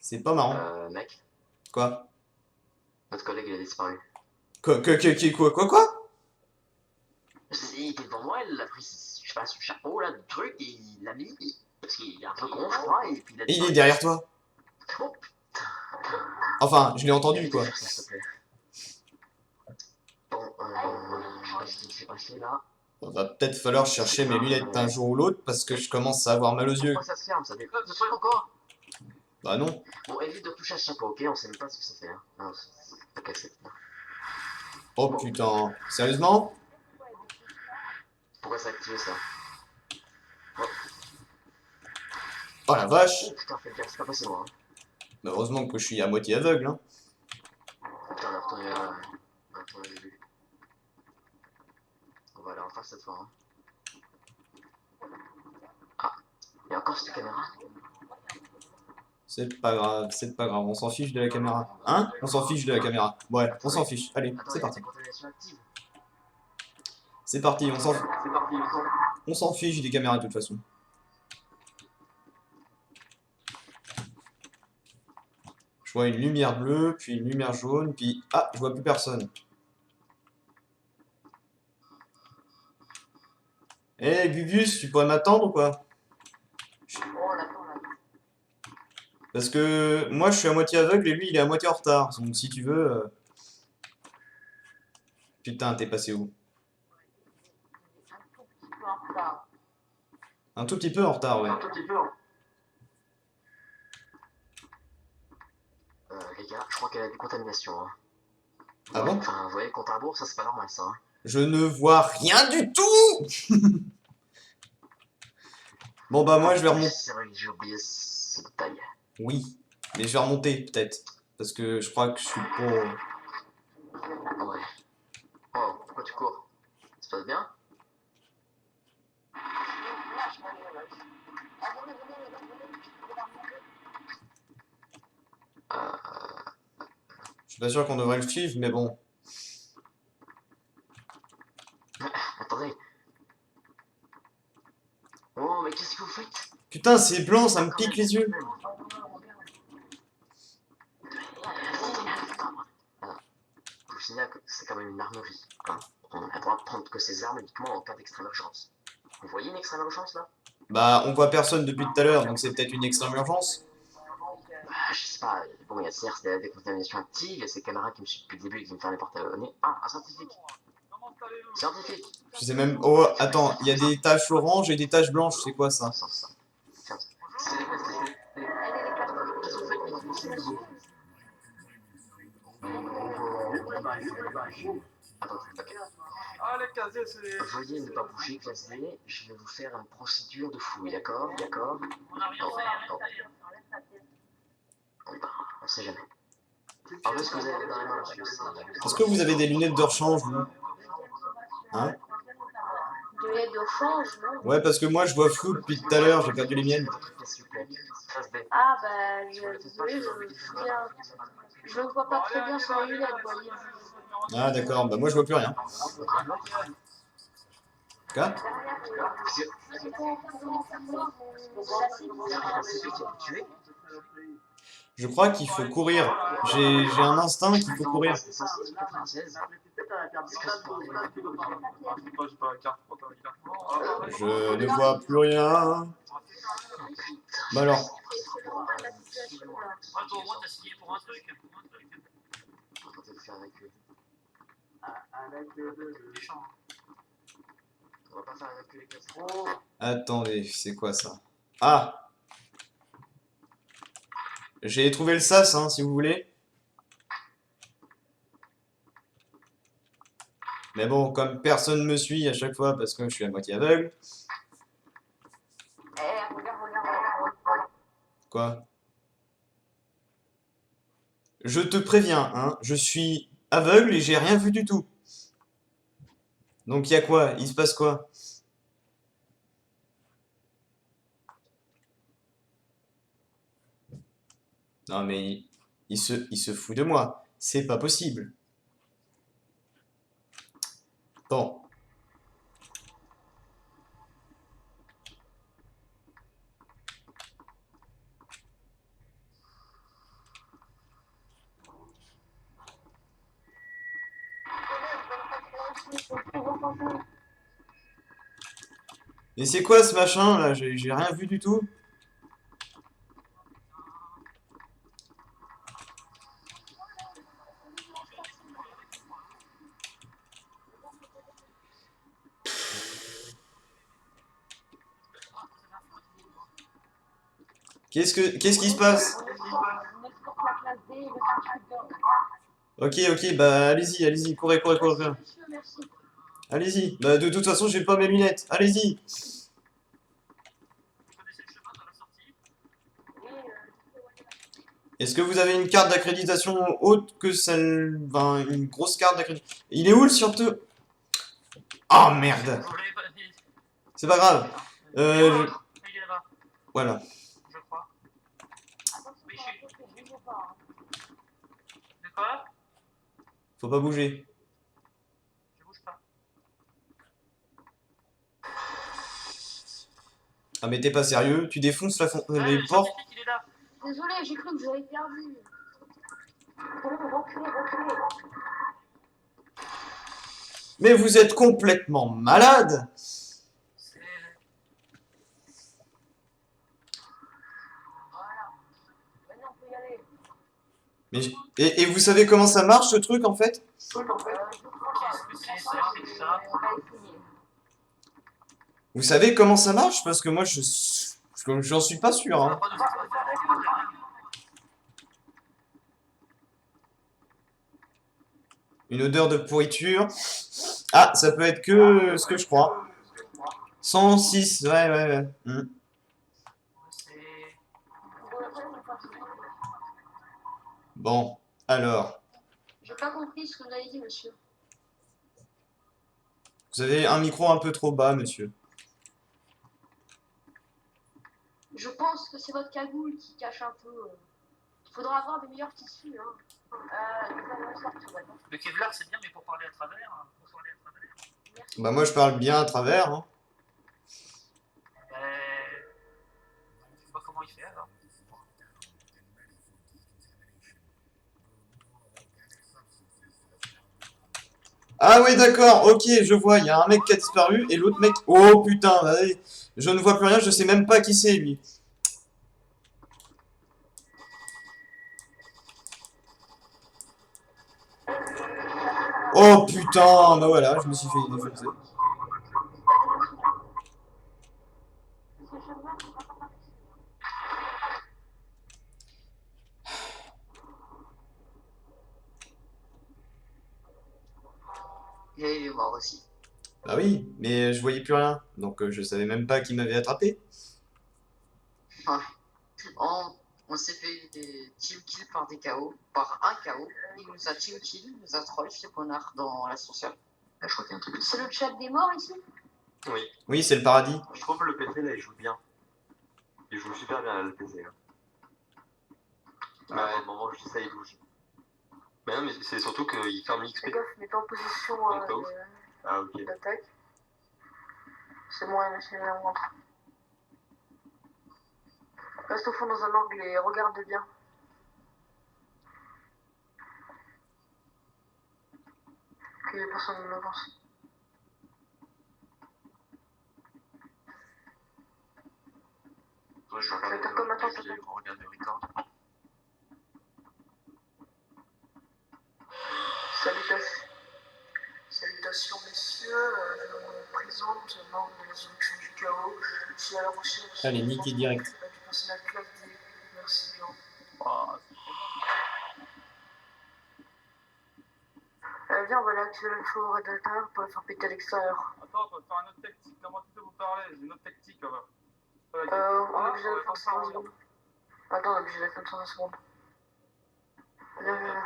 A: C'est pas marrant.
G: Mec,
A: Quoi?
G: notre collègue il a disparu.
A: Quoi?
G: Il était devant moi, il a pris, je sais pas, son chapeau là, le truc, et il l'a mis, parce qu'il est un peu con, je crois, et puis il a
A: Il est
G: disparu.
A: derrière toi.
G: Oh,
A: Enfin, je l'ai entendu, quoi.
G: S'il te plaît. j'ai passé là.
A: Va peut-être falloir chercher mes lunettes un jour ou l'autre parce que je commence à avoir mal aux yeux.
G: Pourquoi ça se ferme, ça déconne de trucs encore?
A: Bah non.
G: Bon, évite de toucher à chaque fois, ok? On sait même pas ce que ça fait. Hein. Non, c'est pas cassé.
A: Oh putain. Sérieusement?
G: Pourquoi ça a activé ça?
A: Oh la vache.
G: Oh putain, fais gaffe, c'est pas passé loin. Hein.
A: Bah, heureusement que je suis à moitié aveugle. Hein.
G: Putain, on va retourner là. On va retourner au début. On va aller en face cette fois. Hein. Ah, il y a encore cette caméra?
A: C'est pas grave, c'est pas grave. On s'en fiche de la caméra. Hein? On s'en fiche de la caméra. Ouais, on s'en fiche. Allez,
G: Attends,
A: c'est
G: il y a
A: parti.
G: une contamination active.
A: C'est parti,
G: C'est parti,
A: on s'en fiche des caméras de toute façon. Je vois une lumière bleue, puis une lumière jaune, puis... Ah, je vois plus personne. Eh, Gugus, tu pourrais m'attendre ou quoi?
F: Oh, l'attends, là.
A: Parce que moi, je suis à moitié aveugle et lui, il est à moitié en retard. Donc si tu veux... Putain, t'es passé où?
F: Un tout petit peu en retard.
A: Un tout petit peu en retard, ouais.
G: Un tout petit peu. Les gars, je crois qu'elle a des contaminations. Hein.
A: Ah bon?
G: Enfin, vous voyez, le compte à rebours, ça c'est pas normal ça. Hein.
A: Je ne vois rien du tout. Bon bah moi je vais remonter.
G: C'est vrai que j'ai oublié ce détail.
A: Oui, mais je vais remonter peut-être. Parce que je crois que je suis pour...
G: Ouais. Oh, pourquoi tu cours? Ça se passe bien?
A: Je suis pas sûr qu'on devrait le suivre, mais bon.
G: Attendez. Oh, mais qu'est-ce que vous faites?
A: Putain, c'est blanc, ça me pique les yeux.
G: Je vous signale que c'est quand même une armerie. Hein. On a le droit de prendre que ces armes uniquement en cas d'extrême urgence. Vous voyez une extrême urgence là?
A: Bah, on voit personne depuis tout à l'heure, donc c'est peut-être une extrême urgence.
G: Bah, je sais pas. Bon, il y a certes des contaminations actives, il y a ces caméras qui me suivent depuis le début et qui me font les portes au nez. Ah, un scientifique. Scientifique.
A: Je sais même... Oh, attends, il y a des taches oranges et des taches blanches, c'est quoi ça?
G: Ça. Tiens, c'est quoi c'est... Qu'est-ce que vous faites quand vous pensez debout? Attends, ok.
H: Ah, les casiers, c'est.
G: Veuillez ne pas bouger, classe D. Je vais vous faire une procédure de fouille, d'accord? D'accord?
D: On n'a rien fait.
G: Oh, bah, on sait jamais. Alors, qu'est-ce que vous avez dans les mains, monsieur?
A: Est-ce que vous avez des lunettes de rechange, vous? Hein?
F: De l'aide au change, non?
A: Ouais, parce que moi je vois flou depuis tout à l'heure, j'ai perdu les miennes.
G: Votre pièce, s'il vous plaît. Classe B.
F: Ah, bah, désolé, je ne vois pas très bien sur les lunettes, voyez.
A: Ah d'accord, bah moi je vois plus rien. Quoi?
G: C'est lui qui a tué?
A: Je crois qu'il faut courir. J'ai un instinct qu'il faut courir.
G: C'est ça, c'est 96.
H: J'ai pas la carte pour ta carte.
A: Je ne vois plus rien. Bah alors,
D: Ah, toi, au moins, t'as signé pour un truc.
G: On va tenter de faire avec lui.
D: Méchant.
G: On va pas faire avec les classes.
A: attendez, c'est quoi ça? Ah! J'ai trouvé le sas, hein, si vous voulez. Mais bon, comme personne me suit à chaque fois parce que je suis à moitié aveugle.
F: Eh, regarde.
A: Quoi? Je te préviens, hein, je suis aveugle et j'ai rien vu du tout. Donc il y a quoi? Il se passe quoi? Non mais il se fout de moi. C'est pas possible. Bon. Et c'est quoi ce machin là? J'ai rien vu du tout. Qu'est-ce qui se passe?
F: On escorte la classe D et le truc
A: Ok, bah allez-y, courez.
F: Monsieur, merci.
A: Allez-y. Bah de toute façon, j'ai pas mes lunettes. Allez-y.
D: Vous connaissez le chemin dans la sortie?
F: Oui,
A: Est-ce que vous avez une carte d'accréditation autre que celle... Enfin, une grosse carte d'accréditation? Il est où le surtout? Ah merde.
D: Vous l'avez pas dit.
A: C'est pas grave.
D: Il est
A: Euh, je-
D: Il est là-bas,
A: Voilà.
D: je crois.
F: attention,
D: Oui,
F: sur la côte, bougez pas.
D: De quoi?
A: Faut pas bouger.
D: Je bouge pas.
A: Ah mais t'es pas sérieux? Tu défonces les
D: Le
A: portes?
D: scientifique, il est là.
F: Désolé, j'ai cru que j'avais perdu. Reculez.
A: Mais vous êtes complètement malade!
D: C'est...
F: Voilà. Maintenant, on peut y aller.
A: Et vous savez comment ça marche ce truc en fait?
F: Je crois
D: Qu'est-ce que c'est ça?
F: pas,
D: C'est
F: mais
D: ça?
F: on va essayer.
A: Vous savez comment ça marche? Parce que moi j'en suis pas sûr.
D: Ça va
A: Hein.
D: pas nous faire.
A: Une odeur de pourriture. Ah, ça peut être que ce que je crois. 106, ouais.
D: C'est...
A: Bon, alors.
I: J'ai pas compris ce que vous avez dit, monsieur.
A: Vous avez un micro un peu trop bas, monsieur.
I: Je pense que c'est votre cagoule qui cache un peu. Il faudra avoir des meilleurs tissus. Hein.
F: Nous allons sortir, d'accord.
D: Le Kevlar, c'est bien, mais pour parler à travers...
F: Merci.
A: Bah moi je parle bien à travers. Hein.
D: Je sais pas comment il fait, alors.
A: Ah oui d'accord, ok, je vois, il y a un mec qui a disparu et l'autre mec... Oh putain, allez, je ne vois plus rien, je sais même pas qui c'est lui. Oh putain, bah voilà, je me suis fait défoncer.
G: Et il est mort aussi.
A: Bah oui, mais je voyais plus rien, donc je savais même pas qui m'avait attrapé.
G: On s'est fait des team kill par des KO, par un KO. Il nous a team kill, il nous a troll, ce connard dans l'ascenseur.
E: Je crois qu'il y a un truc.
I: C'est le chat des morts ici?
E: Oui,
A: Oui, c'est le paradis.
E: je trouve que le PC là il joue bien. Il joue super bien là, le PC. Là. À un moment où je dis ça, il bouge. Mais non, mais c'est surtout qu'il ferme l'XP.
I: Fais gaffe, mets-toi en position
E: Donc, pas ouf. Ah, ok.
I: d'attaque. C'est moi, c'est la montre. Reste au fond dans un angle et regarde bien. Que personne ne m'avance.
E: Moi, je vais regarder
I: Comme attends,
E: je vais regarder le record.
I: Salutations messieurs, je me présente, membre de la solution du chaos. Je suis à la recherche
A: Allez, niquez direct.
I: du personnel classe D. Merci bien. Viens, on va aller activer le feu à l'intérieur pour le faire péter à l'extérieur.
H: Attends, on va faire une autre tactique. Comment tu peux vous parler? J'ai une autre tactique, on va.
I: On est obligé de le faire 120 secondes. Attends, on est obligé de le faire 120 secondes. Viens.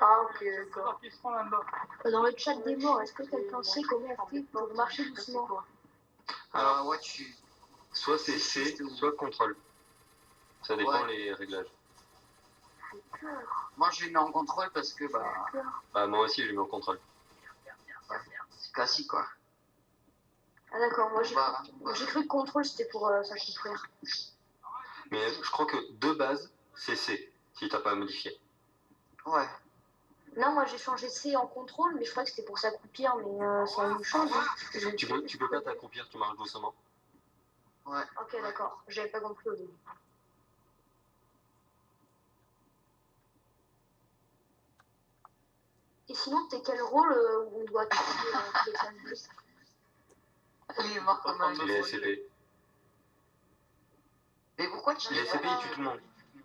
I: Ah, ok, d'accord.
H: Qui se font là-dedans?
I: Dans le chat des morts, est-ce que quelqu'un sait comment on fait pour marcher doucement?
G: Alors, ouais, tu.
E: Soit c'est C, soit contrôle. Ça dépend
G: Ouais.
E: les réglages.
G: Moi, je l'ai mis en contrôle parce que,
E: Ah, moi aussi, je le mets en contrôle.
G: c'est classique, quoi.
I: Ah, d'accord, moi
G: Bah,
I: j'ai cru que contrôle c'était pour s'accroupir.
E: Mais je crois que de base, c'est C, si t'as pas modifié.
G: ouais.
I: Non, moi j'ai changé C en contrôle, mais je crois que c'était pour s'accroupir, mais c'est la même chose. Hein.
E: Tu peux pas t'accroupir, tu marches doucement.
G: Ouais.
I: Ok, d'accord, j'avais pas compris au début. sinon, t'es quel rôle où on doit tuer les classes B?
F: Il est mort comme un
E: Les SCP.
F: Mais pourquoi tu
E: Les SCP, ils tuent tout le monde.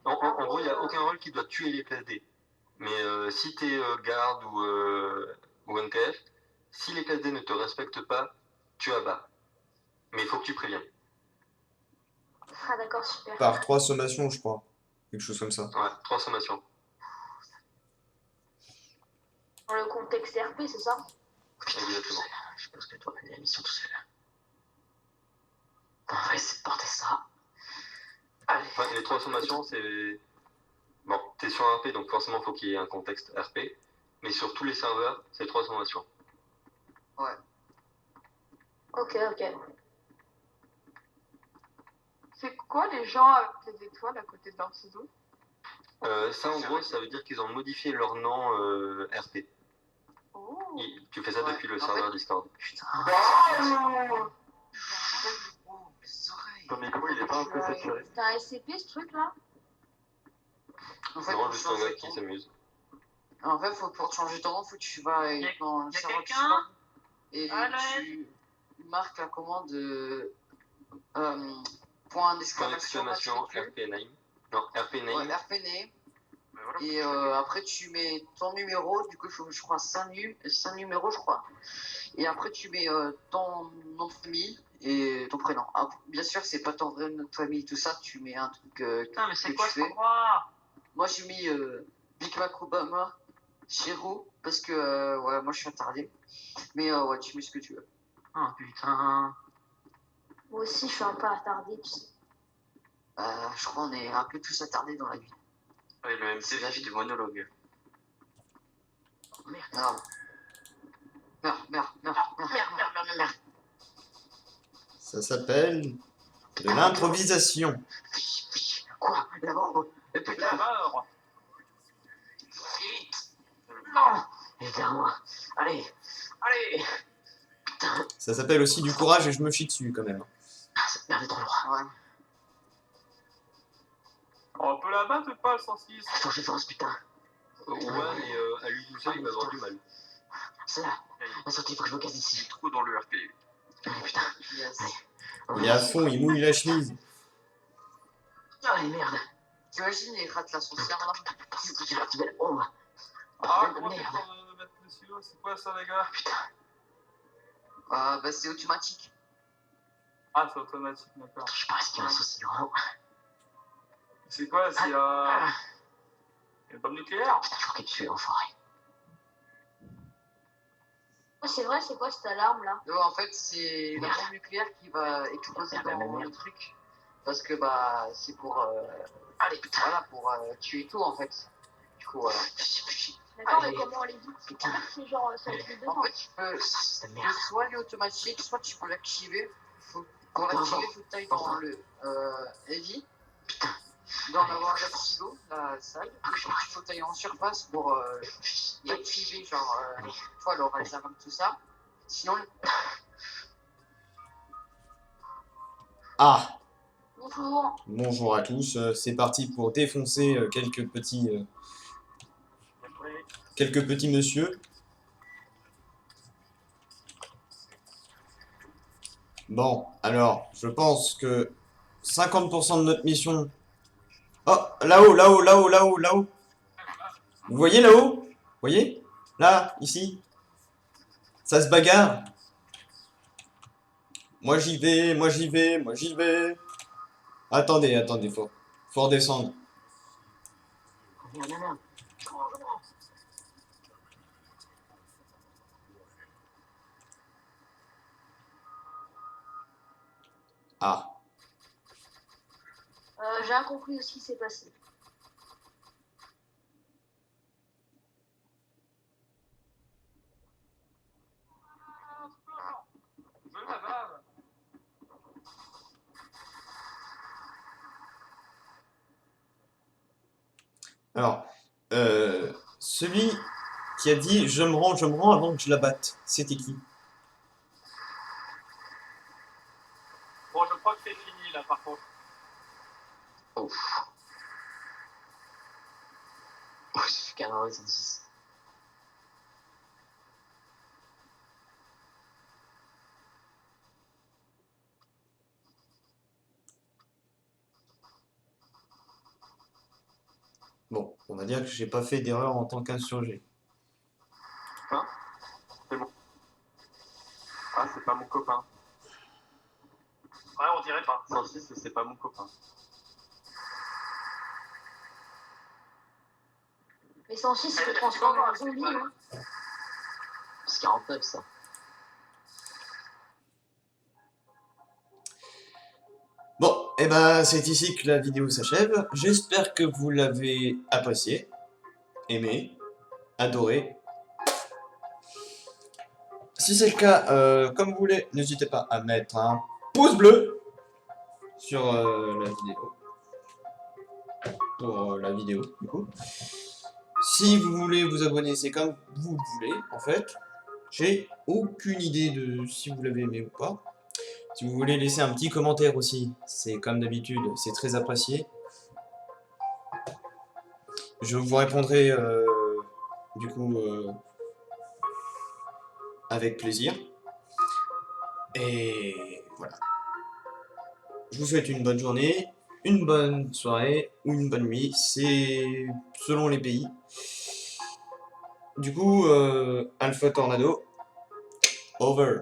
E: En gros, il n'y a aucun rôle qui doit tuer les classes D. Mais si t'es garde ou NTF, si les classes D ne te respectent pas, tu abats. Mais il faut que tu préviennes.
I: Ah d'accord, super.
A: Par 3 sommations, je crois. Quelque chose comme ça.
E: Ouais, 3 sommations.
I: Dans le contexte RP, c'est ça?
E: Exactement.
G: Je pense que toi, mener la mission tout seul. On va essayer de porter ça. Allez.
E: Enfin, les 3 sommations, c'est... Bon, t'es sur un RP, donc forcément, il faut qu'il y ait un contexte RP. Mais sur tous les serveurs, c'est 3 sommations.
F: Ouais.
I: Ok.
C: C'est quoi les gens avec les étoiles à côté de leur pseudo?
E: Ça, en gros, ça veut dire qu'ils ont modifié leur nom RP.
C: Oh.
E: Tu fais ça
F: Ouais,
E: depuis le
F: en
E: serveur
F: fait-
E: Discord.
G: Putain.
E: Ton micro, il est pas un peu saturé.
I: C'est un SCP ce truc là?
F: En fait,
E: Non,
F: pour
E: juste un
F: changer
E: gars qui
F: ton-
E: s'amuse.
F: En fait, pour te changer ton nom, faut que tu vas dans le
D: y a
F: serveur
D: quelqu'un
F: Discord et
D: Allez.
F: tu marques la commande point
E: Point
F: d'exclamation
E: d'exclamation
F: matricule.
E: RP name. Non, RP name.
F: Ouais, RP name. Et après, tu mets ton numéro. Du coup, je crois 5 numéros, je crois. Et après, tu mets ton nom de famille et ton prénom. Ah, bien sûr, c'est pas ton vrai nom de famille, tout ça. Tu mets un truc
D: Putain, mais c'est
F: que
D: quoi
F: tu
D: ce
F: fais.
D: endroit?
F: Moi, j'ai mis Big Mac Obama, Chiro, parce que ouais, moi, je suis attardé. Mais ouais, tu mets ce que tu veux.
D: Oh putain.
I: Moi aussi, je suis un peu attardée, tu sais.
F: Je crois qu'on est un peu tous attardés dans la vie.
E: Ouais, le MC
F: C'est la
E: fait
F: vie.
E: du monologue.
F: Merde. Merde.
A: Ça s'appelle de l'improvisation.
F: Quoi? La bombe?
D: La mort.
G: Vite. Non. Et vers moi. Allez. Putain.
A: Ça s'appelle aussi du courage et je me chie dessus quand même.
G: Ah, cette merde est trop loin.
F: Ouais.
H: On peut la battre ou pas, le 106?
G: Faut que je pense, putain.
E: Ouais, mais à lui tout seul, il va avoir du mal.
G: C'est là. La sortie, faut que je me casse d'ici.
E: Trop dans le RP.
G: Allez, putain.
F: Yes.
A: Il est à fond, il mouille la chemise.
G: Allez, merde.
F: T'imagines, il rate la sorcière là?
G: J'ai activé la bombe.
H: Ah,
G: Oh,
H: comment c'est
G: merde.
H: pour mettre le silo? C'est quoi ça, les gars?
F: Bah, c'est automatique.
H: Ah, c'est automatique, d'accord.
G: Je sais pas ce qu'il y a un souci grand.
H: C'est quoi? C'est une bombe nucléaire?
G: Putain, je crois qu'il tue, enfoiré.
I: Oh, c'est vrai, c'est quoi cette alarme là?
F: Non, en fait, c'est la bombe nucléaire qui va exploser dans le truc. Parce que bah, c'est pour.
G: Allez, putain.
F: Voilà, pour tuer tout en fait. Du coup, voilà.
I: D'accord, mais
G: Allez.
I: comment on les dit?
G: Putain.
I: C'est genre, ça fait dedans.
F: En fait, tu peux.
G: C'est de
F: Tu
G: merde.
F: peux soit lui automatique, soit tu peux l'activer. Pour l'activer, il faut que tu ailles dans le heavy.
G: Putain.
F: Dans avoir la silo, la salle. Il faut que tu ailles en surface pour y activer, genre, toi, le réserve tout ça. Sinon,
A: Ah,
I: Bonjour.
A: bonjour à tous, c'est parti pour défoncer quelques petits messieurs. Bon, alors, je pense que 50% de notre mission... Oh, là-haut. Vous voyez là-haut? Vous voyez? Là, ici. Ça se bagarre. Moi j'y vais. Attendez, faut redescendre.
G: Merde.
A: Ah,
I: J'ai rien compris de ce qui s'est passé.
H: Je la bave.
A: alors, celui qui a dit je me rends avant que je la batte, c'était qui?
H: Bon, je crois que c'est fini là, par contre.
G: Ouf. Oh, j'ai fait 46.
A: Bon, on va dire que j'ai pas fait d'erreur en tant qu'insurgé.
H: Ah, c'est pas mon copain.
C: Ouais, on dirait pas.
H: 106, c'est pas mon copain.
I: Mais 106, il peut transformer en zombie, hein.
G: C'est 49 ça.
A: Bon, et ben c'est ici que la vidéo s'achève. J'espère que vous l'avez apprécié, aimé, adoré. Si c'est le cas, comme vous voulez, n'hésitez pas à mettre un pouce bleu sur la vidéo. Pour la vidéo, du coup. Si vous voulez vous abonner, c'est comme vous le voulez, en fait. J'ai aucune idée de si vous l'avez aimé ou pas. Si vous voulez laisser un petit commentaire aussi, c'est comme d'habitude, c'est très apprécié. Je vous répondrai du coup avec plaisir. Et voilà. Je vous souhaite une bonne journée, une bonne soirée ou une bonne nuit, c'est selon les pays. Du coup, Alpha Tornado, over.